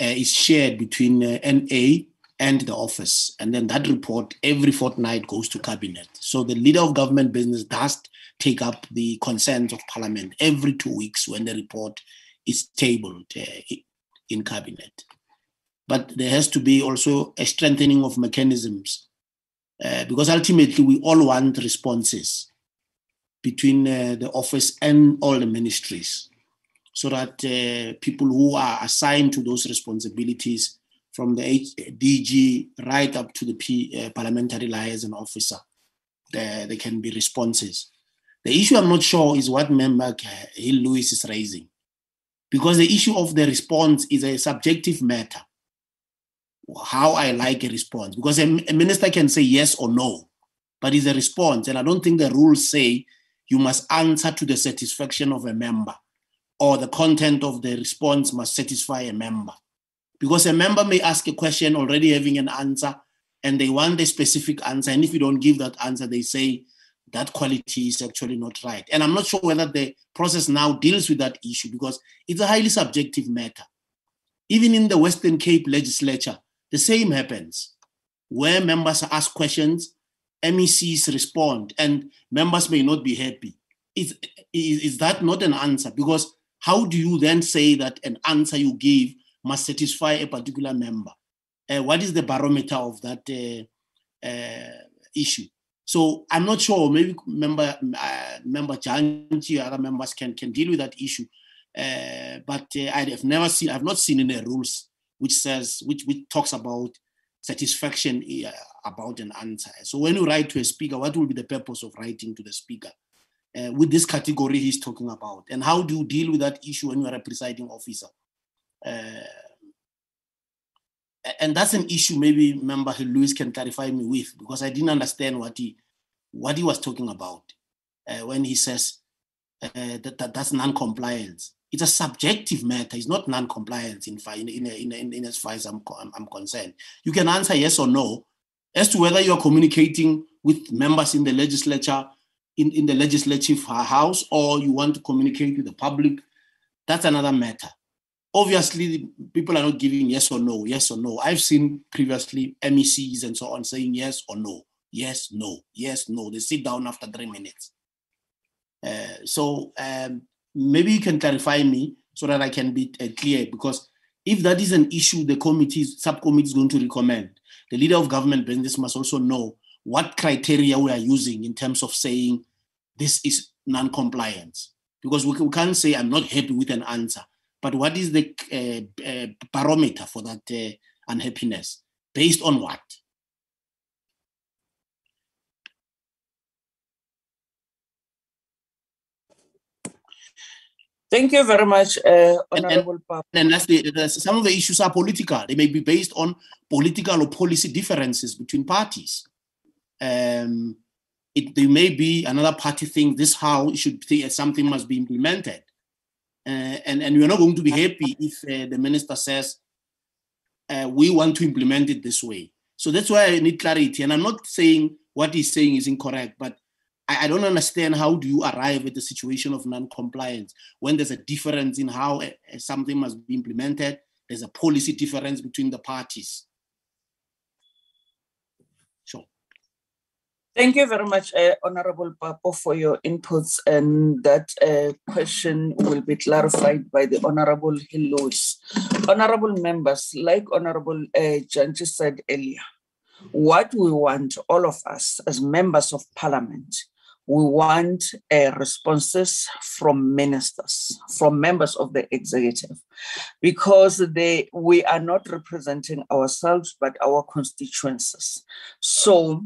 is shared between NA and the office, and then that report every fortnight goes to cabinet. So the leader of government business does take up the consent of parliament every 2 weeks when the report is tabled in cabinet. But there has to be also a strengthening of mechanisms, because ultimately we all want responses between the office and all the ministries, so that people who are assigned to those responsibilities, from the DG right up to the parliamentary liaison officer, there can be responses. The issue I'm not sure is what Member Hill Lewis is raising, because the issue of the response is a subjective matter. How I like a response, because a minister can say yes or no, but it's a response, and I don't think the rules say you must answer to the satisfaction of a member, or the content of the response must satisfy a member. Because a member may ask a question already having an answer, and they want a specific answer. And if you don't give that answer, they say that quality is actually not right. And I'm not sure whether the process now deals with that issue, because it's a highly subjective matter. Even in the Western Cape legislature, the same happens, where members ask questions, MECs respond, and members may not be happy. Is that not an answer? Because how do you then say that an answer you give must satisfy a particular member? What is the barometer of that issue? So I'm not sure. Maybe member Janji, other members can deal with that issue. But I've not seen in the rules which talks about satisfaction about an answer. So when you write to a speaker, what will be the purpose of writing to the speaker with this category he's talking about? And how do you deal with that issue when you are a presiding officer? And that's an issue maybe Member Lewis can clarify me with, because I didn't understand what he was talking about when he says that's non-compliance. It's a subjective matter. It's not non-compliance in as far as I'm concerned. You can answer yes or no as to whether you are communicating with members in the legislature, in the legislative house, or you want to communicate with the public. That's another matter. Obviously, people are not giving yes or no, yes or no. I've seen previously MECs and so on saying yes or no, yes, no, yes, no. They sit down after 3 minutes. So maybe you can clarify me so that I can be clear, because if that is an issue the subcommittee is going to recommend, the leader of government business must also know what criteria we are using in terms of saying this is non-compliance. Because we can't say I'm not happy with an answer. But what is the barometer for that unhappiness? Based on what? Thank you very much, Honorable Papa. And some of the issues are political. They may be based on political or policy differences between parties. There may be another party think this how it should be, something must be implemented. And we're not going to be happy if the minister says, we want to implement it this way. So that's why I need clarity. And I'm not saying what he's saying is incorrect, but I don't understand how do you arrive at the situation of non-compliance when there's a difference in how something must be implemented. There's a policy difference between the parties. Sure. Thank you very much, Honorable Papo, for your inputs, and that question will be clarified by the Honorable Lewis. Honorable members, like Honorable Janji said earlier, what we want, all of us as members of Parliament, we want responses from ministers, from members of the executive, because we are not representing ourselves, but our constituencies. So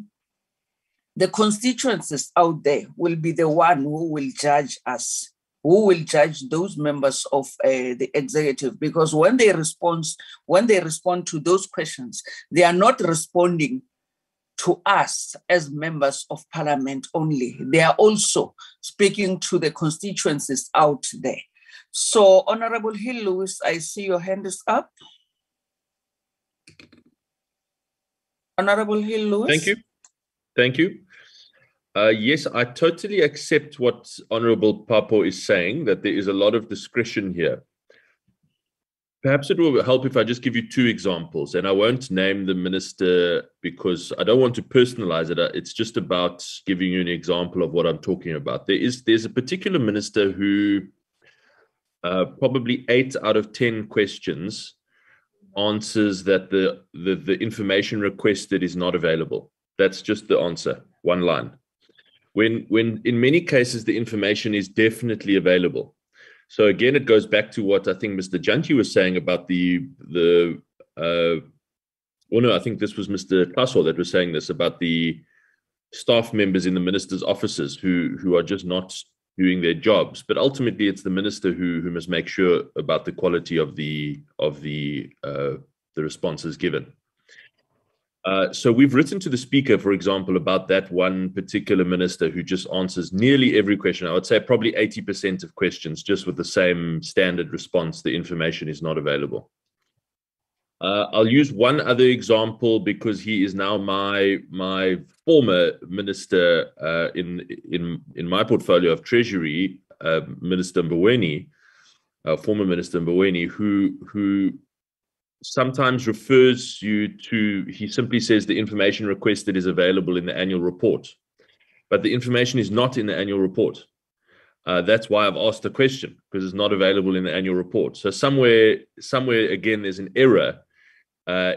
the constituencies out there will be the one who will judge us, who will judge those members of the executive, because when they respond to those questions, they are not responding to us as members of Parliament only. They are also speaking to the constituencies out there. So, Honorable Lewis, I see your hand is up. Honorable Lewis. Thank you. Thank you. Yes, I totally accept what Honorable Papo is saying, that there is a lot of discretion here. Perhaps it will help if I just give you 2 examples, and I won't name the minister because I don't want to personalize it. It's just about giving you an example of what I'm talking about. There's a particular minister who probably 8 out of 10 questions answers that the information requested is not available. That's just the answer, one line. When in many cases the information is definitely available. So again, it goes back to what I think Mr. Janji was saying about I think this was Mr. Klasso that was saying this about the staff members in the minister's offices who are just not doing their jobs. But ultimately, it's the minister who must make sure about the quality of the responses given. So we've written to the speaker, for example, about that one particular minister who just answers nearly every question. I would say probably 80% of questions just with the same standard response, the information is not available. I'll use one other example because he is now my former minister in my portfolio of Treasury, Minister Mboweni, former Minister Mboweni, who sometimes refers you to. He simply says the information requested is available in the annual report, but the information is not in the annual report. That's why I've asked the question, because it's not available in the annual report. So somewhere again, there's an error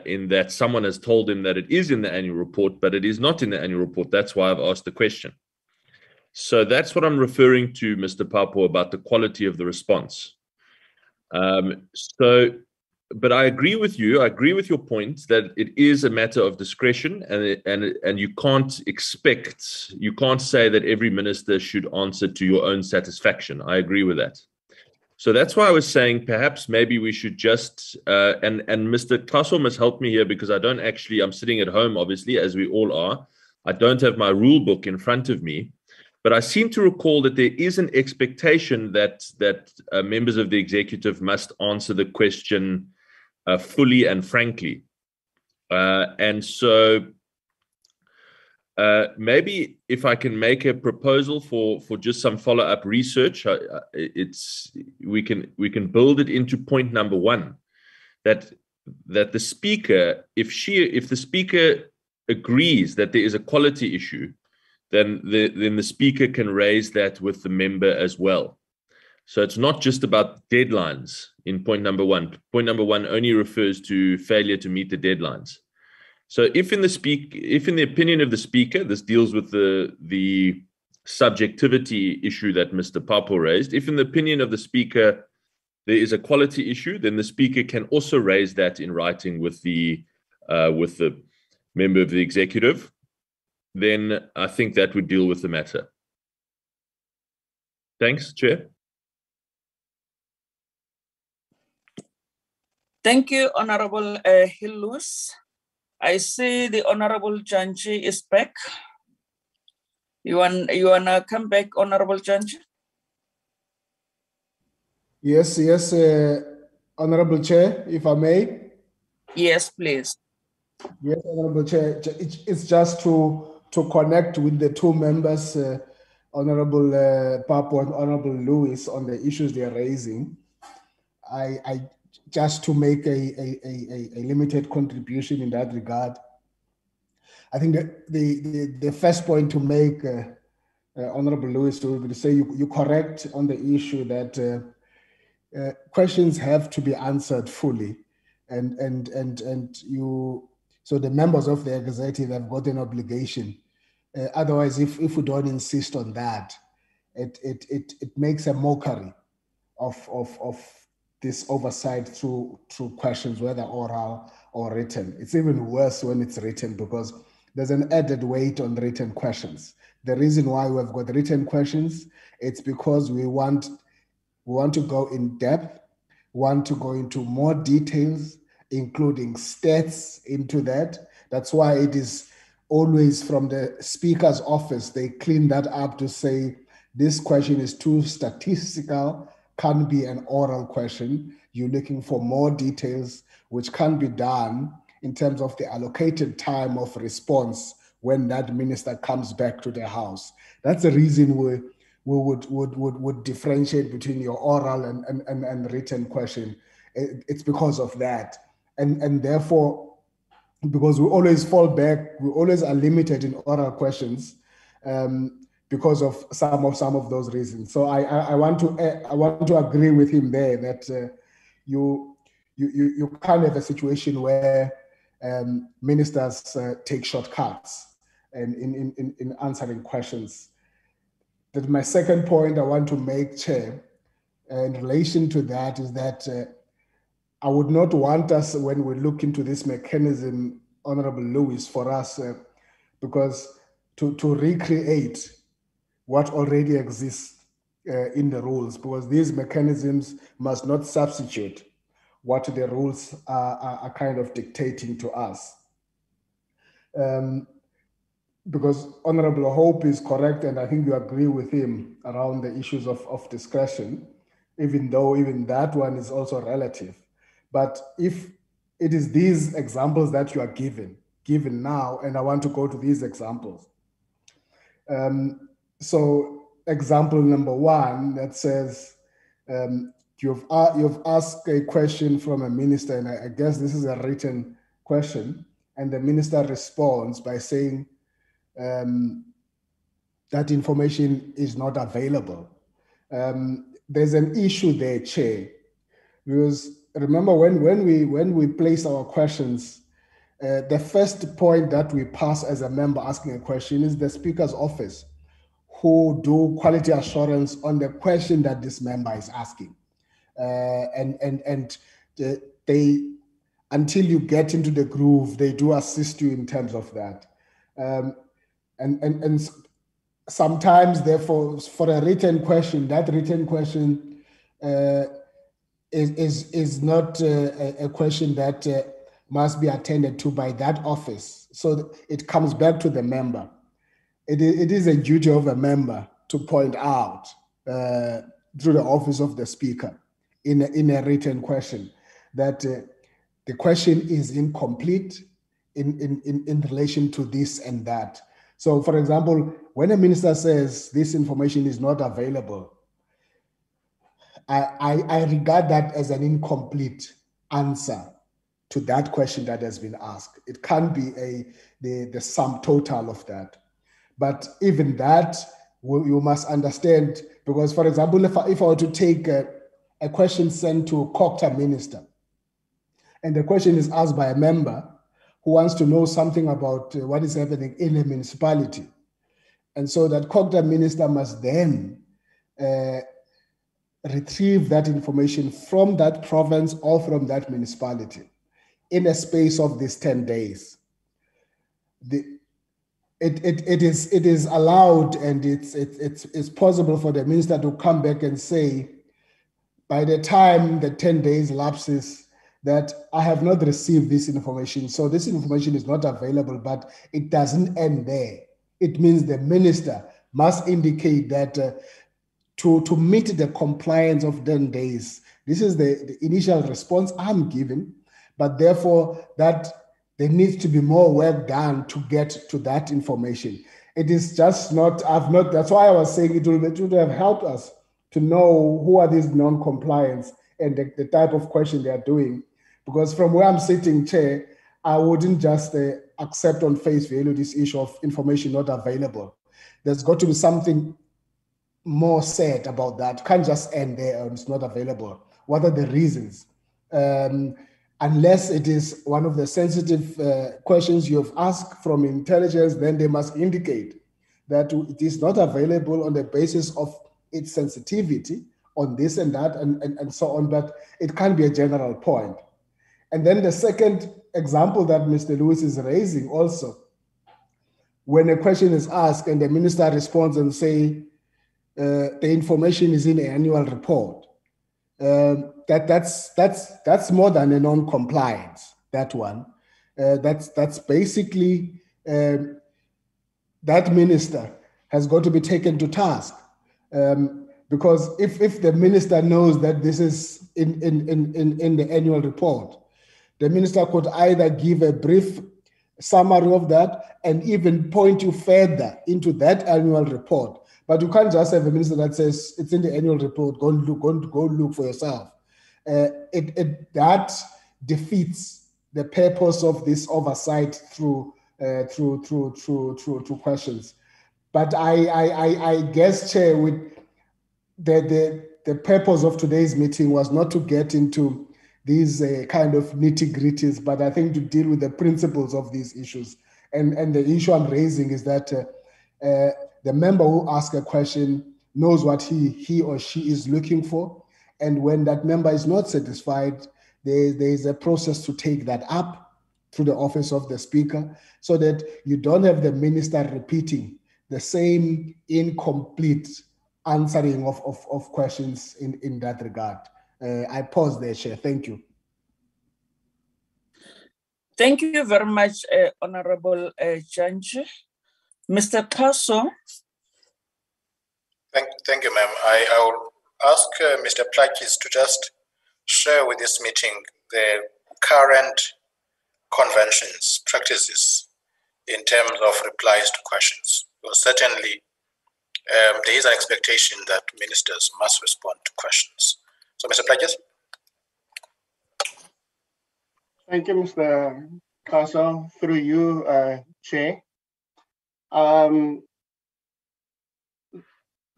in that someone has told him that it is in the annual report, but it is not in the annual report. That's why I've asked the question. So that's what I'm referring to, Mr. Papo, about the quality of the response. But I agree with you. I agree with your point that it is a matter of discretion, and you can't say that every minister should answer to your own satisfaction. I agree with that. So that's why I was saying perhaps maybe we should just and Mr. Klasso must help me here, because I'm sitting at home, obviously, as we all are. I don't have my rule book in front of me. But I seem to recall that there is an expectation that members of the executive must answer the question fully and frankly. And so maybe if I can make a proposal for just some follow-up research, we can build it into point number one, that the speaker, if the speaker agrees that there is a quality issue, then the speaker can raise that with the member as well. So it's not just about deadlines in point number one. Point number one only refers to failure to meet the deadlines. So if in the opinion of the speaker, this deals with the subjectivity issue that Mr. Papo raised, if in the opinion of the speaker there is a quality issue, then the speaker can also raise that in writing with the member of the executive. Then I think that would deal with the matter. Thanks, Chair. Thank you, Honorable Hillus. I see the Honorable Janji is back. You wanna come back, Honorable Janji? Yes, Honorable Chair, if I may. Yes, please. Yes, Honorable Chair. It's just to connect with the two members, Honorable Papo and Honorable Lewis, on the issues they are raising. I just to make a limited contribution in that regard. I think that the first point to make, Honorable Lewis, will be to say you correct on the issue that questions have to be answered fully, so the members of the executive have got an obligation. Otherwise, if we don't insist on that, it makes a mockery of this oversight through questions, whether oral or written. It's even worse when it's written, because there's an added weight on written questions. The reason why we've got written questions, it's because we want to go in depth, want to go into more details, including stats into that. That's why it is always from the Speaker's office, they clean that up to say, this question is too statistical, can't be an oral question. You're looking for more details, which can be done in terms of the allocated time of response when that minister comes back to the House. That's the reason we would differentiate between your oral and written question. It's because of that. And therefore, because we always fall back, we always are limited in oral questions because of some of those reasons. So I want to agree with him there that you can't have a situation where ministers take shortcuts and in answering questions. That my second point I want to make, Chair, in relation to that is that I would not want us, when we look into this mechanism, Honorable Lewis, for us, because to recreate what already exists in the rules, because these mechanisms must not substitute what the rules are kind of dictating to us. Because Honorable Hope is correct, and I think you agree with him around the issues of discretion, even though even that one is also relative. But if it is these examples that you are given now, and I want to go to these examples. So example number one that says, you've asked a question from a minister, and I guess this is a written question, and the minister responds by saying that information is not available. There's an issue there, Chair, because remember when we place our questions, the first point that we pass as a member asking a question is the Speaker's office, who do quality assurance on the question that this member is asking. They, until you get into the groove, they do assist you in terms of that. And sometimes, therefore, for a written question, that written question is not a question that must be attended to by that office. So it comes back to the member. It is a duty of a member to point out through the office of the Speaker in a written question that the question is incomplete in relation to this and that. So, for example, when a minister says this information is not available, I regard that as an incomplete answer to that question that has been asked. It can't be the sum total of that. But even that, you must understand, because, for example, if I were to take a question sent to a COGTA minister, and the question is asked by a member who wants to know something about what is happening in a municipality, and so that COGTA minister must then retrieve that information from that province or from that municipality in a space of these 10 days. It is allowed, and it's possible for the minister to come back and say, by the time the 10 days lapses, that I have not received this information, so this information is not available. But it doesn't end there. It means the minister must indicate that to meet the compliance of 10 days, this is the initial response I'm giving, but therefore that there needs to be more work done to get to that information. It is just not, that's why I was saying it would have helped us to know who are these non-compliants and the type of question they are doing. Because from where I'm sitting, Chair, I wouldn't just accept on face value this issue of information not available. There's got to be something more said about that. Can't just end there and it's not available. What are the reasons? Unless it is one of the sensitive questions you've asked from intelligence, then they must indicate that it is not available on the basis of its sensitivity on this and that and so on, but it can be a general point. And then the second example that Mr. Lewis is raising also, when a question is asked and the minister responds and say, the information is in the annual report. That's more than a non-compliance. That one, that's basically that minister has got to be taken to task, because if the minister knows that this is in the annual report, the minister could either give a brief summary of that and even point you further into that annual report. But you can't just have a minister that says it's in the annual report, go look for yourself. That defeats the purpose of this oversight through questions. But I guess, Chair, with the purpose of today's meeting was not to get into these kind of nitty-gritties, but I think to deal with the principles of these issues. And the issue I'm raising is that the member who asks a question knows what he or she is looking for. And when that member is not satisfied, there is a process to take that up through the office of the Speaker, so that you don't have the minister repeating the same incomplete answering of questions in that regard. I pause there, Chair. Thank you. Thank you very much, Honorable Janji. Mr. Kaso. Thank you, ma'am. I will ask Mr. Plakis to just share with this meeting the current conventions, practices in terms of replies to questions? Because certainly there is an expectation that ministers must respond to questions. So, Mr. Pledges. Thank you, Mr. Kaso. Through you, Chair.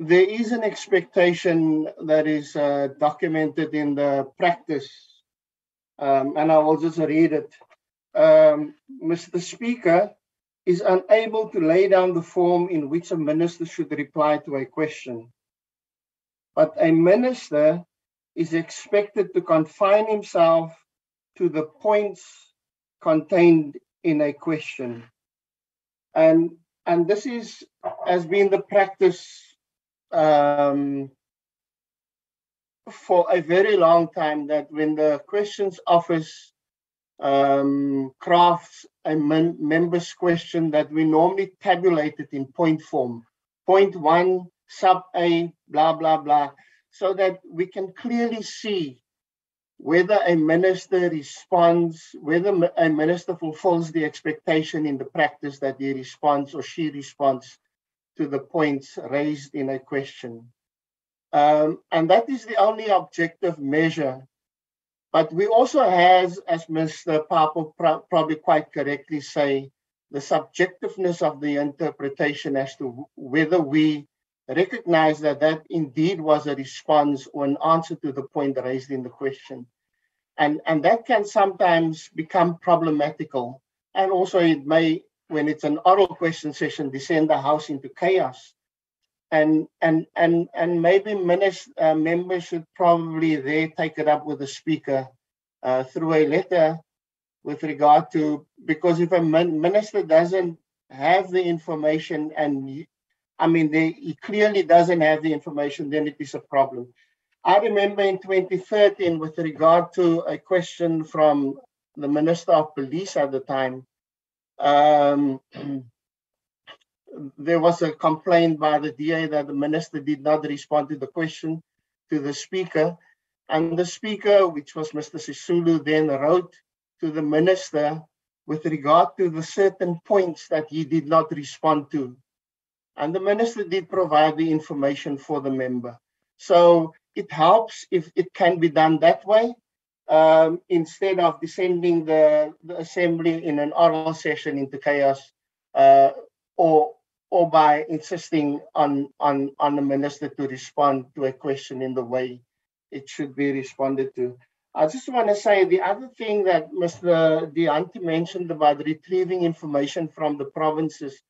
There is an expectation that is documented in the practice, and I will just read it. Mr. Speaker is unable to lay down the form in which a minister should reply to a question. But a minister is expected to confine himself to the points contained in a question. And this has been the practice for a very long time, that when the Questions Office crafts a member's question, that we normally tabulate it in point form. Point 1, sub A, blah, blah, blah, so that we can clearly see whether a minister responds, whether a minister fulfills the expectation in the practice that he responds or she responds to the points raised in a question. And that is the only objective measure. But we also have, as Mr. Papo probably quite correctly say, the subjectiveness of the interpretation as to whether we recognize that that indeed was a response or an answer to the point raised in the question. And that can sometimes become problematical. And also it may, when it's an oral question session, descend the House into chaos. And maybe members should probably there take it up with the Speaker through a letter with regard to, because if a minister doesn't have the information, and he clearly doesn't have the information, then it is a problem. I remember in 2013, with regard to a question from the Minister of Police at the time, there was a complaint by the DA that the minister did not respond to the question to the Speaker. And the Speaker, which was Mr. Sisulu, then wrote to the minister with regard to the certain points that he did not respond to. And the minister did provide the information for the member. So it helps if it can be done that way, instead of descending the assembly in an oral session into chaos, or by insisting on the minister to respond to a question in the way it should be responded to. I just want to say the other thing that Mr. Deanti mentioned about retrieving information from the provinces.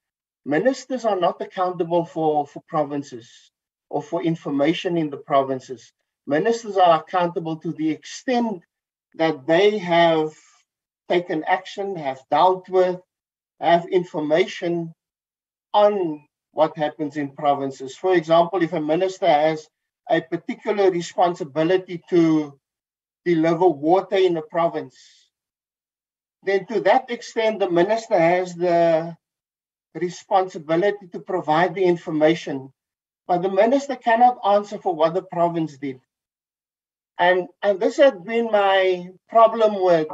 Ministers are not accountable for provinces or for information in the provinces. Ministers are accountable to the extent that they have taken action, have dealt with, have information on what happens in provinces. For example, if a minister has a particular responsibility to deliver water in a province, then to that extent, the minister has the responsibility to provide the information, but the minister cannot answer for what the province did. And this has been my problem with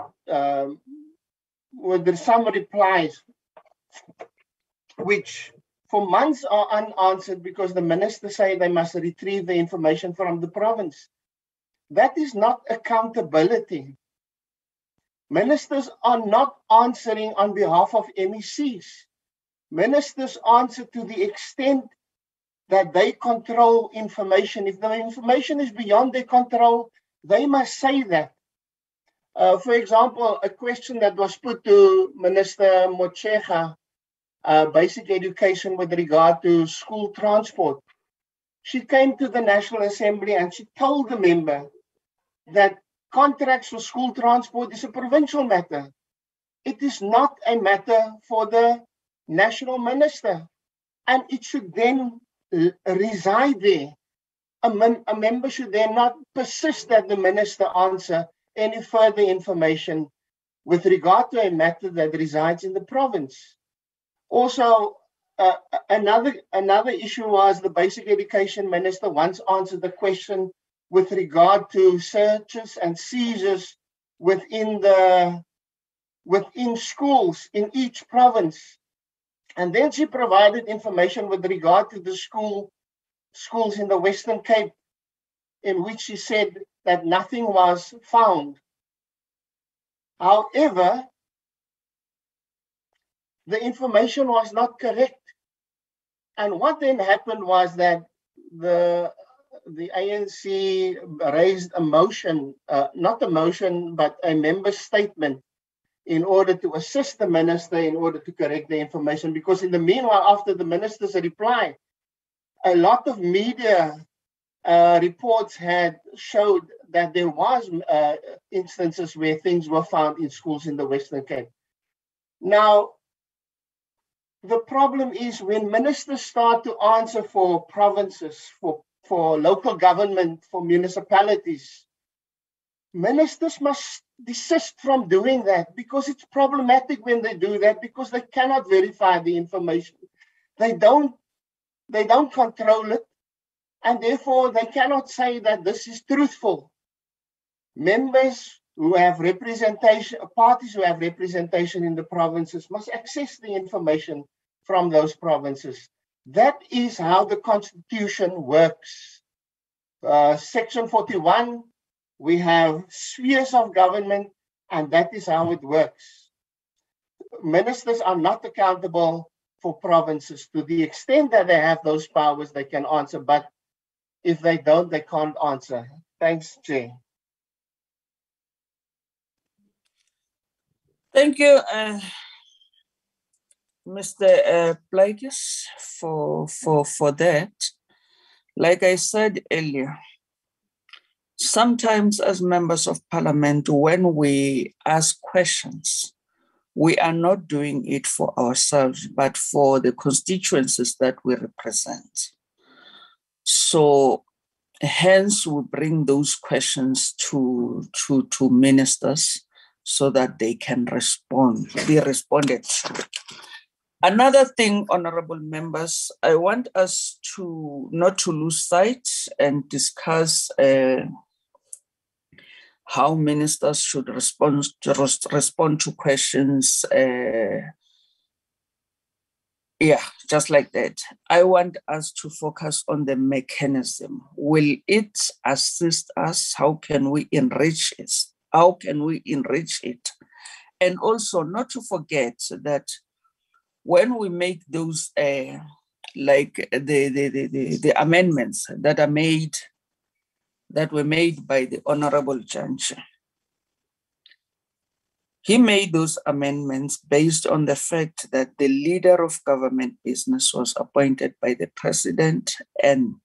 some replies, which for months are unanswered because the ministers say they must retrieve the information from the province. That is not accountability. Ministers are not answering on behalf of MECs. Ministers answer to the extent that they control information. If the information is beyond their control, they must say that. For example, a question that was put to Minister Motshega, basic education with regard to school transport. She came to the National Assembly and she told the member that contracts for school transport is a provincial matter. It is not a matter for the national minister, and it should then reside there. A member should then not persist that the minister answer any further information with regard to a matter that resides in the province. Also, another issue was the basic education minister once answered the question with regard to searches and seizures within schools in each province. And then she provided information with regard to the schools in the Western Cape, in which she said that nothing was found. However, the information was not correct. And what then happened was that the ANC raised a motion, not a motion, but a member statement in order to assist the minister in order to correct the information. Because in the meanwhile, after the minister's reply, a lot of media reports had showed that there was instances where things were found in schools in the Western Cape. Now, the problem is when ministers start to answer for provinces, for local government, for municipalities, ministers must desist from doing that, because it's problematic when they do that, because they cannot verify the information. They don't control it, and therefore they cannot say that this is truthful. Members who have representation, parties who have representation in the provinces must access the information from those provinces. That is how the Constitution works. Section 41, we have spheres of government, and that is how it works. Ministers are not accountable for provinces. To the extent that they have those powers, they can answer, but if they don't, they can't answer. Thanks, Chair. Thank you, Mr. Plagas, for that. Like I said earlier, sometimes as members of parliament, when we ask questions, we are not doing it for ourselves, but for the constituencies that we represent. So hence we bring those questions to ministers so that they can be responded to. Another thing, honorable members, I want us not to lose sight and discuss how ministers should respond to questions. Just like that. I want us to focus on the mechanism. Will it assist us? How can we enrich it? And also not to forget that when we make those like the amendments that were made by the Honorable Judge, he made those amendments based on the fact that the leader of government business was appointed by the president, and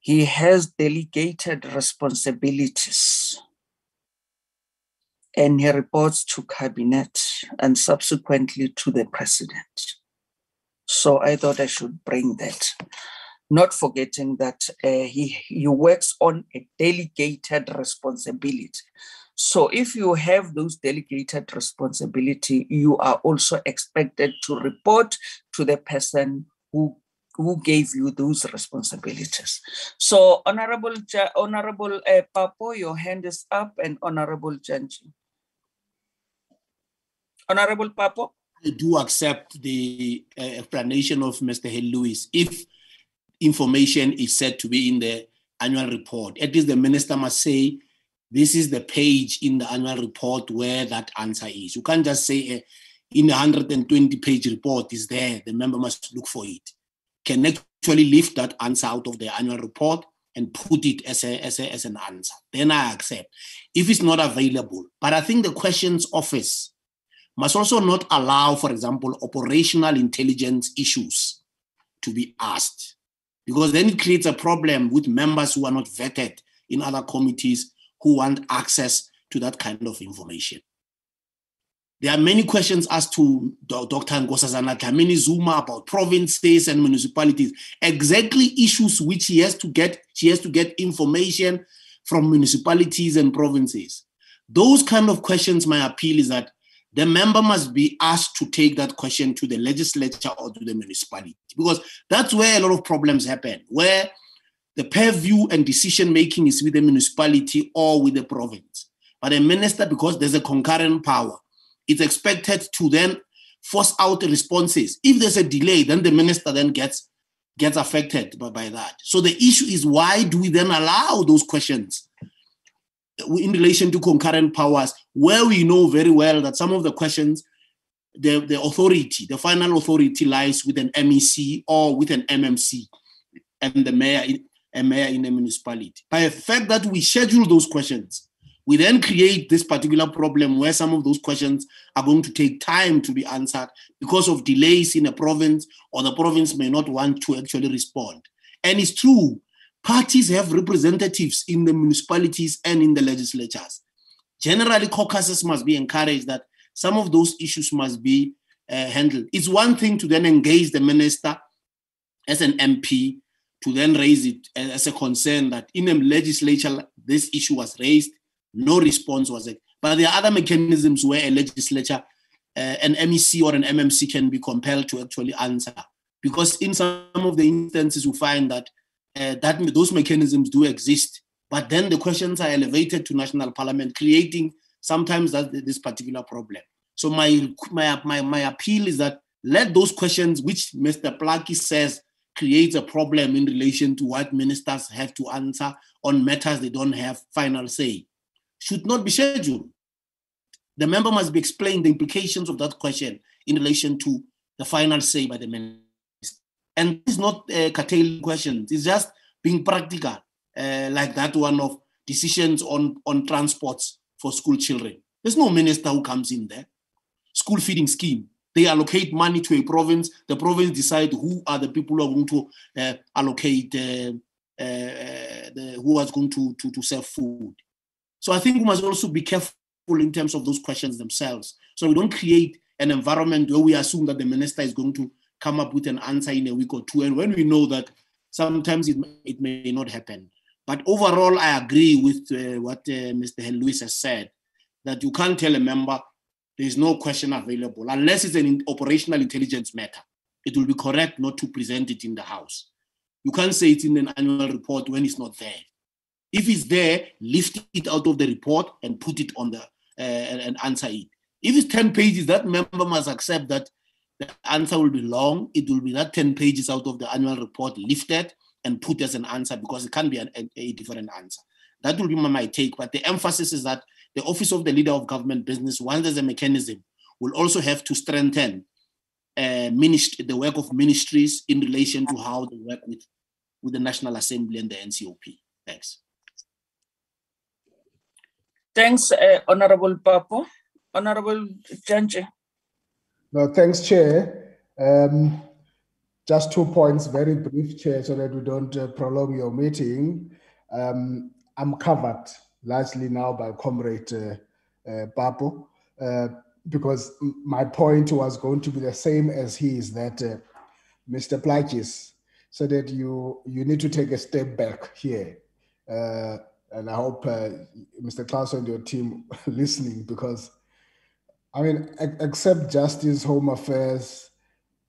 he has delegated responsibilities, and he reports to cabinet and subsequently to the president. So I thought I should bring that, not forgetting that he works on a delegated responsibility. So if you have those delegated responsibility, you are also expected to report to the person who gave you those responsibilities. So Honorable Papo, your hand is up, and Honorable Janji. Honorable Papo? I do accept the explanation of Mr. Lewis. If information is said to be in the annual report, at least the minister must say, this is the page in the annual report where that answer is. You can't just say in a 120-page report is there, the member must look for it. Can actually lift that answer out of the annual report and put it as an answer. Then I accept. If it's not available, but I think the questions office must also not allow, for example, operational intelligence issues to be asked, because then it creates a problem with members who are not vetted in other committees who want access to that kind of information. There are many questions asked to Dr. Nkosazana Dlamini Zuma about provinces and municipalities, exactly issues which she has to get information from municipalities and provinces. Those kind of questions, my appeal is that the member must be asked to take that question to the legislature or to the municipality, because that's where a lot of problems happen, where the purview and decision-making is with the municipality or with the province. But a minister, because there's a concurrent power, it's expected to then force out responses. If there's a delay, then the minister then gets affected by that. So the issue is, why do we then allow those questions in relation to concurrent powers, where we know very well that some of the questions, the authority, the final authority lies with an MEC or with an MMC and the mayor in a municipality. By the fact that we schedule those questions, we then create this particular problem where some of those questions are going to take time to be answered because of delays in a province, or the province may not want to actually respond. And it's true, parties have representatives in the municipalities and in the legislatures. Generally, caucuses must be encouraged that some of those issues must be handled. It's one thing to then engage the minister as an MP to then raise it as a concern that in a legislature, this issue was raised, no response was it. But there are other mechanisms where a legislature, an MEC or an MMC can be compelled to actually answer. Because in some of the instances, we find that, those mechanisms do exist, but then the questions are elevated to national parliament, creating sometimes this particular problem. So my appeal is that let those questions, which Mr. Plaki says creates a problem in relation to what ministers have to answer on matters they don't have final say, should not be scheduled. The member must be explained the implications of that question in relation to the final say by the minister. And it's not curtailing questions, it's just being practical, like that one of decisions on transports for school children. There's no minister who comes in there. School feeding scheme, they allocate money to a province, the province decide who are the people who are going to allocate, who is going to serve food. So I think we must also be careful in terms of those questions themselves. So we don't create an environment where we assume that the minister is going to come up with an answer in a week or two. And when we know that sometimes it may not happen. But overall, I agree with what Mr. Lewis has said, that you can't tell a member there is no question available unless it's an operational intelligence matter. It will be correct not to present it in the House. You can't say it's in an annual report when it's not there. If it's there, lift it out of the report and put it on the and answer it. If it's 10 pages, that member must accept that the answer will be long. It will be that 10 pages out of the annual report lifted and put as an answer, because it can be a different answer. That will be my take. But the emphasis is that the Office of the Leader of Government Business, once there's a mechanism, will also have to strengthen the work of ministries in relation to how they work with the National Assembly and the NCOP. Thanks. Thanks, Honorable Papo. Honorable Janche. No, thanks, Chair. Just 2 points, very brief, Chair, so that we don't prolong your meeting. I'm covered largely now by Comrade Papo, because my point was going to be the same as his, that Mr. Plakis, so that you need to take a step back here. And I hope Mr. Klaus and your team listening, because I mean, except Justice, Home Affairs,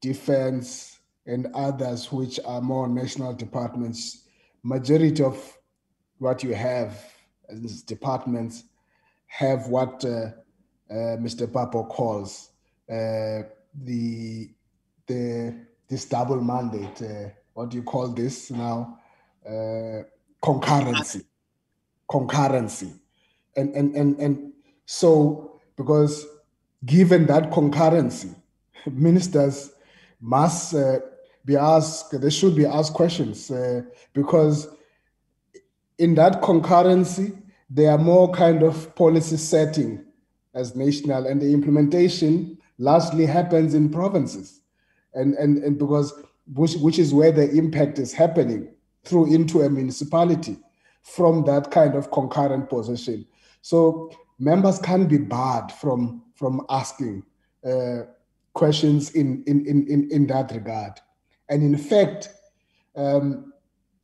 Defense, and others which are more national departments, majority of what you have as these departments have what Mr. Papo calls this double mandate. What do you call this now? Concurrency. And so, because given that concurrency, ministers must be asked, they should be asked questions, because in that concurrency, there are more kind of policy setting as national, and the implementation largely happens in provinces, and because which is where the impact is happening through into a municipality from that kind of concurrent position. So members can be barred from asking questions in that regard. And in fact,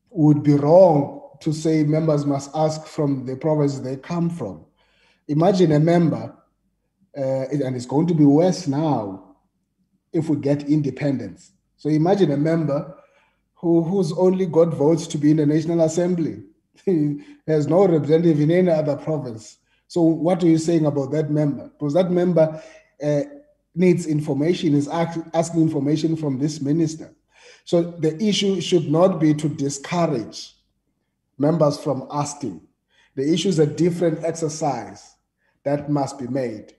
would be wrong to say members must ask from the province they come from. Imagine a member, and it's going to be worse now if we get independence. So imagine a member who's only got votes to be in the National Assembly. He has no representative in any other province, So what are you saying about that member? Because that member needs information, is asking information from this minister. So the issue should not be to discourage members from asking. The issue is a different exercise that must be made.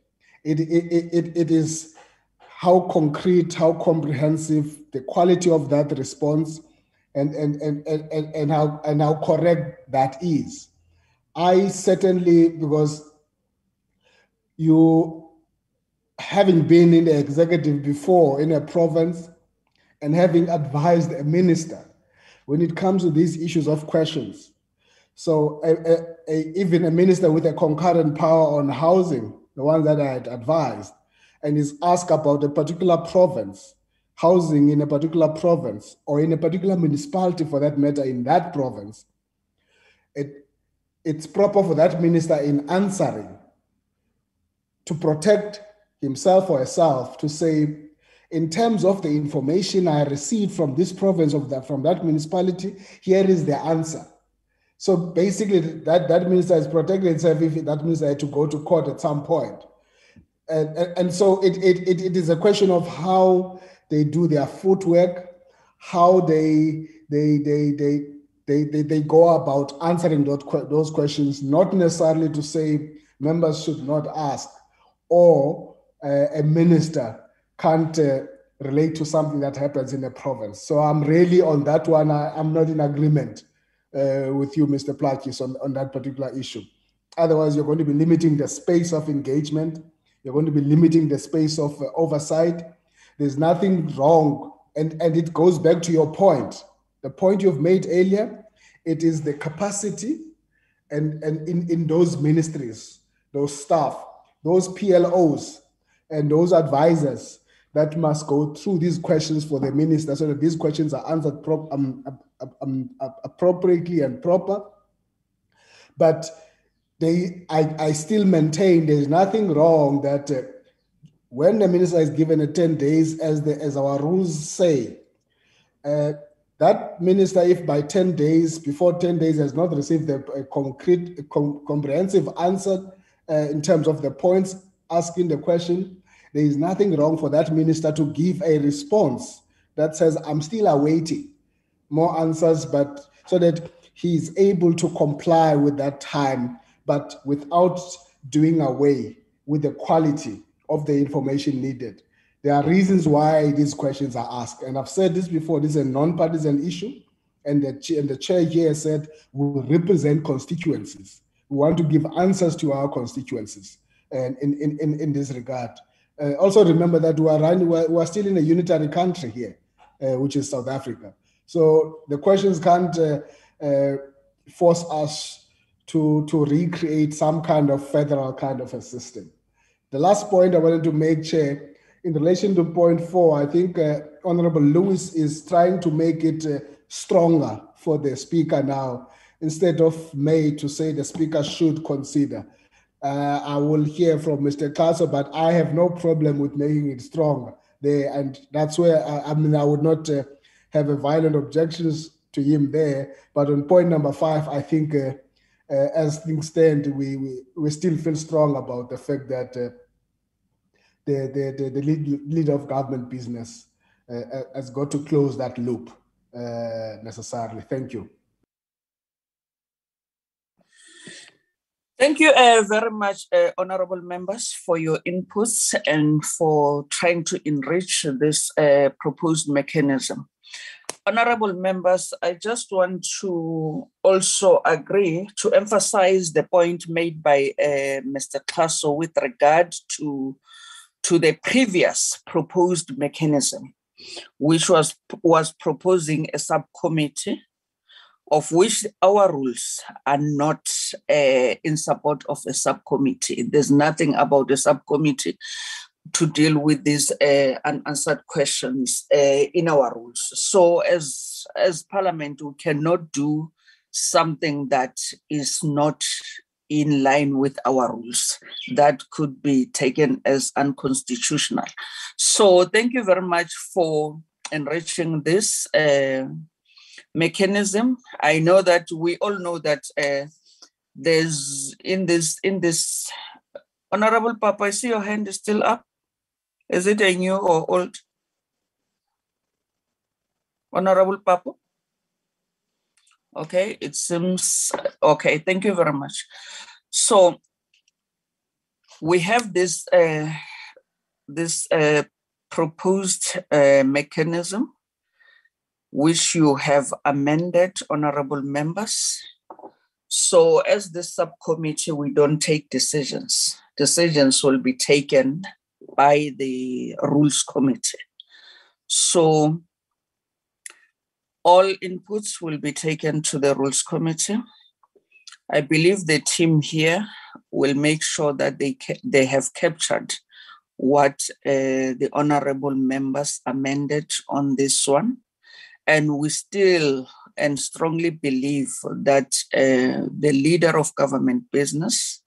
It is how concrete, how comprehensive, the quality of that response, and how correct that is. I certainly, because you, having been in the executive before in a province and having advised a minister when it comes to these issues of questions. So even a minister with a concurrent power on housing, the one that I had advised, and is asked about a particular province, housing in a particular province, or in a particular municipality for that matter in that province, it's proper for that minister in answering to protect himself or herself to say, in terms of the information I received from this province, from that municipality, here is the answer. So basically, that minister has protected itself if that minister had to go to court at some point. And so it is a question of how they do their footwork, how they go about answering those questions, not necessarily to say members should not ask, or a minister can't relate to something that happens in a province. So I'm really on that one. I'm not in agreement with you, Mr. Plakis, on that particular issue. Otherwise, you're going to be limiting the space of engagement. You're going to be limiting the space of oversight. There's nothing wrong. And it goes back to your point. The point you've made earlier, it is the capacity and in those ministries, those staff, those PLOs, and those advisors that must go through these questions for the minister so that these questions are answered appropriately and proper. But I still maintain there's nothing wrong that when the minister is given a 10 days, as our rules say, that minister, if by 10 days, before 10 days has not received a concrete, comprehensive answer in terms of the points asking the question, there is nothing wrong for that minister to give a response that says, I'm still awaiting more answers, but so that he is able to comply with that time, but without doing away with the quality of the information needed. There are reasons why these questions are asked. And I've said this before, this is a non-partisan issue. And the chair here said, we represent constituencies. We want to give answers to our constituencies and in this regard. Also remember that we are still in a unitary country here, which is South Africa. So the questions can't force us to recreate some kind of federal kind of a system. The last point I wanted to make, Chair, in relation to point 4, I think Honorable Lewis is trying to make it stronger for the speaker now, instead of may to say the speaker should consider. I will hear from Mr. Kaso, but I have no problem with making it stronger there, and that's where I would not have a violent objections to him there. But on point number 5, I think as things stand, we still feel strong about the fact that the leader of government business has got to close that loop necessarily. Thank you. Thank you very much, honorable members, for your inputs and for trying to enrich this proposed mechanism. Honorable members, I just want to also agree to emphasize the point made by Mr. Kaso with regard to the previous proposed mechanism, which was proposing a subcommittee, of which our rules are not in support of a subcommittee. There's nothing about a subcommittee to deal with these unanswered questions in our rules. So as Parliament, we cannot do something that is not in line with our rules. That could be taken as unconstitutional. So thank you very much for enriching this mechanism. I know that we all know that there's in this Honorable Papa, I see your hand is still up. Is it a new or old? Honorable Papa? Okay, it seems, okay, thank you very much. So we have this proposed mechanism which you have amended, honorable members. So as the subcommittee, we don't take decisions. Decisions will be taken by the Rules Committee. So all inputs will be taken to the Rules Committee. I believe the team here will make sure that they have captured what the honorable members amended on this one. And we still and strongly believe that the leader of government business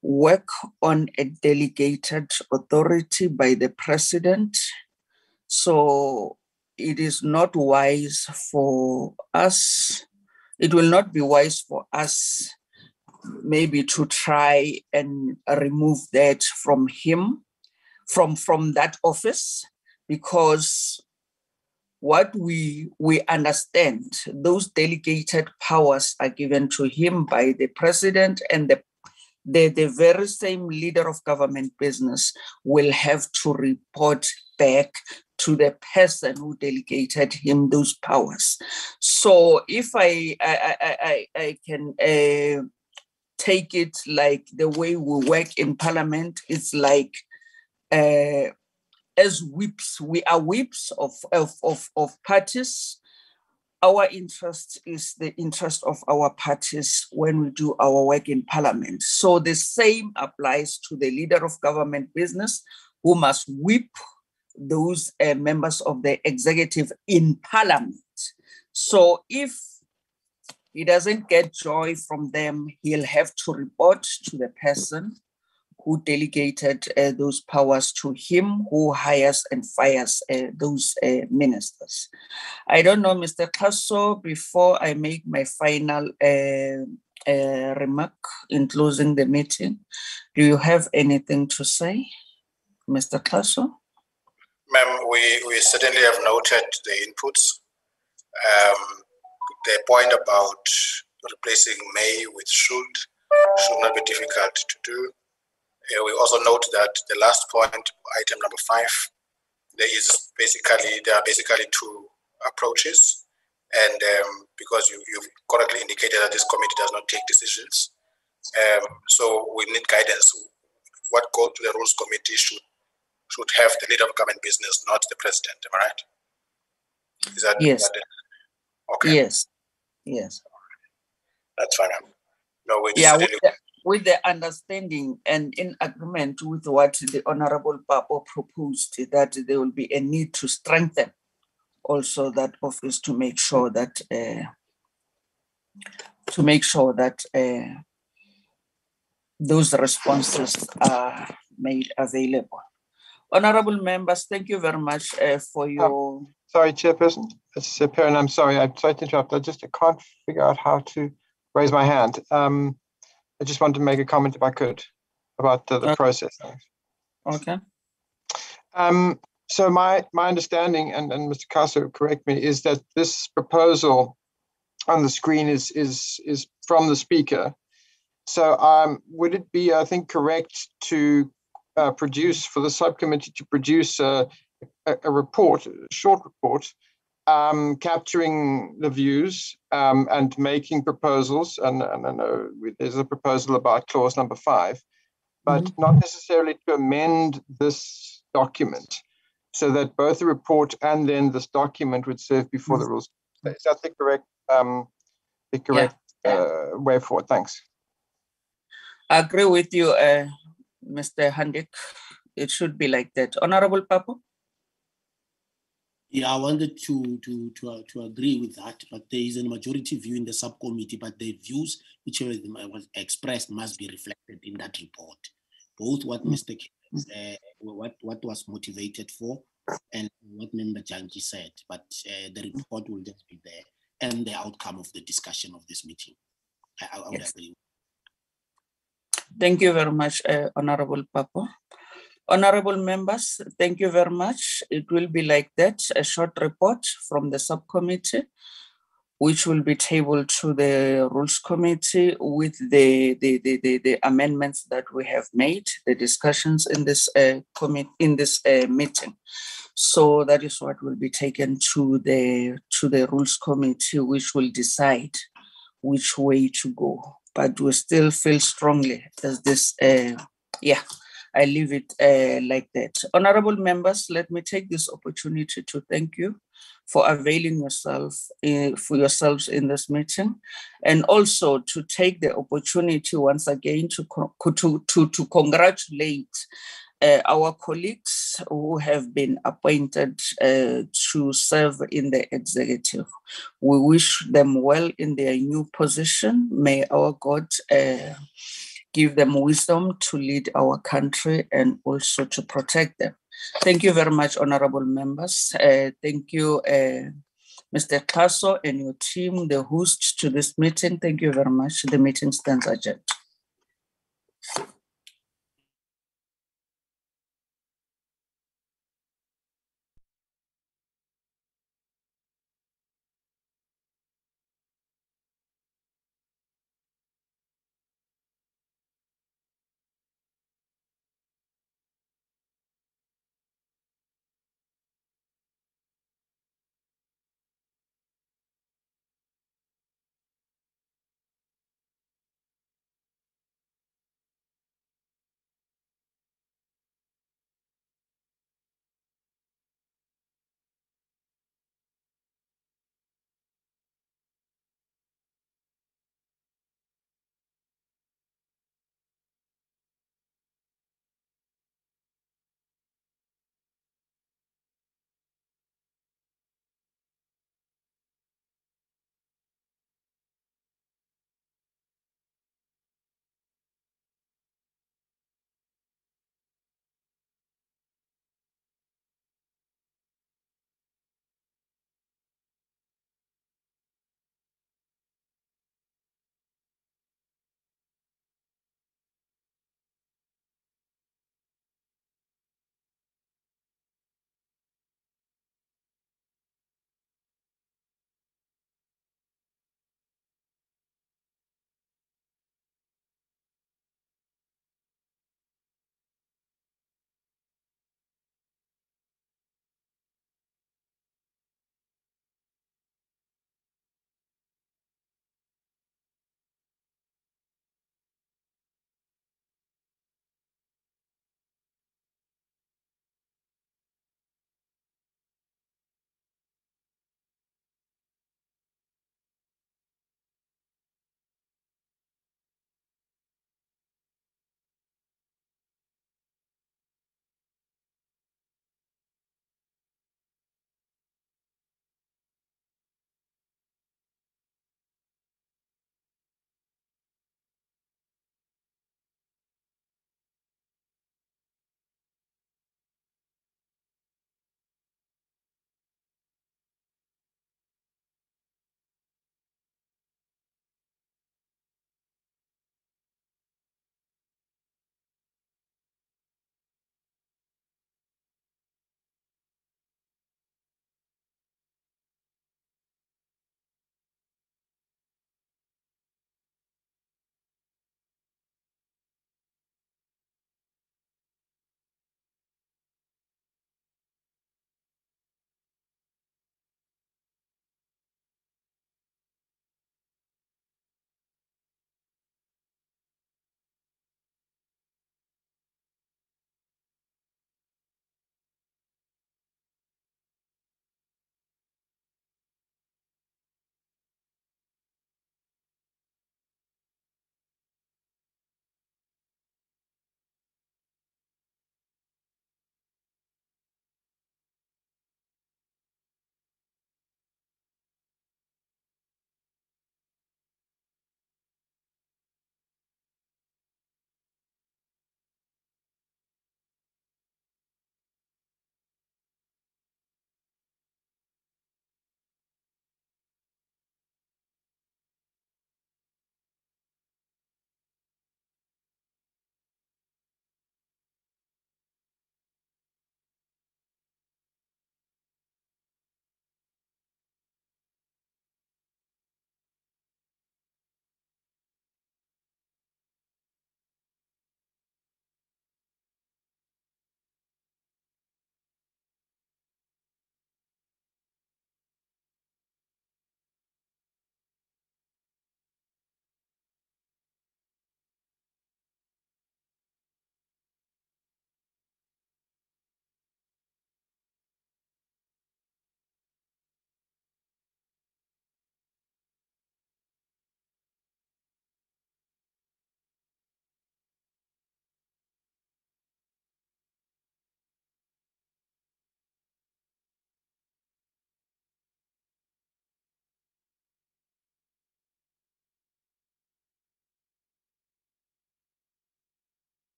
work on a delegated authority by the president. So it is not wise for us, it will not be wise for us maybe to try and remove that from him, from that office, because what we understand, those delegated powers are given to him by the president, and the very same leader of government business will have to report back to the person who delegated him those powers. So if I can take it like the way we work in Parliament, it's like as whips, we are whips of parties. Our interest is the interest of our parties when we do our work in Parliament. So the same applies to the leader of government business, who must whip those members of the executive in Parliament. So if he doesn't get joy from them, he'll have to report to the person who delegated those powers to him, who hires and fires those ministers. I don't know, Mr. Kaso, before I make my final remark in closing the meeting, do you have anything to say, Mr. Kaso? Ma'am, we certainly have noted the inputs. The point about replacing may with should not be difficult to do. We also note that the last point, item number 5, there are basically two approaches, and because you've correctly indicated that this committee does not take decisions, so we need guidance. What goes to the Rules Committee should have the leader of government business, not the president. Am I right? Is that yes? Okay. Yes. That's fine. No, we yeah. With the understanding and in agreement with what the Honorable Papa proposed, that there will be a need to strengthen also that office to make sure that those responses are made available. Honorable members, thank you very much for your. Sorry, Chairperson. It's Perrin. I'm sorry. I'm sorry to interrupt. I can't figure out how to raise my hand. I just wanted to make a comment, if I could, about the process. Okay. So my understanding, and Mr. Caso, correct me, is that this proposal on the screen is from the Speaker. So would it be, I think, correct to produce, for the subcommittee to produce a report, a short report, capturing the views and making proposals, and I know there's a proposal about clause number 5, but not necessarily to amend this document, so that both the report and then this document would serve before the rules. Is that the correct way forward? Thanks. I agree with you, Mr. Handik. It should be like that. Honorable Papa? Yeah, I wanted to agree with that, but there is a majority view in the subcommittee, but the views which was expressed must be reflected in that report. Both what Mr. what was motivated for and what Member Janji said, but the report will just be there and the outcome of the discussion of this meeting. I would agree. Thank you very much, Honorable Papa. Honorable members, thank you very much. It will be like that, a short report from the subcommittee, which will be tabled to the Rules Committee with the amendments that we have made, the discussions in this meeting. So that is what will be taken to the Rules Committee, which will decide which way to go. But we still feel strongly as this, I leave it like that. Honorable members, let me take this opportunity to thank you for availing yourselves in this meeting, and also to take the opportunity once again to congratulate our colleagues who have been appointed to serve in the executive. We wish them well in their new position. May our God give them wisdom to lead our country and also to protect them. Thank you very much, honorable members. Thank you, Mr. Klaso and your team, the hosts to this meeting. Thank you very much. The meeting stands adjourned.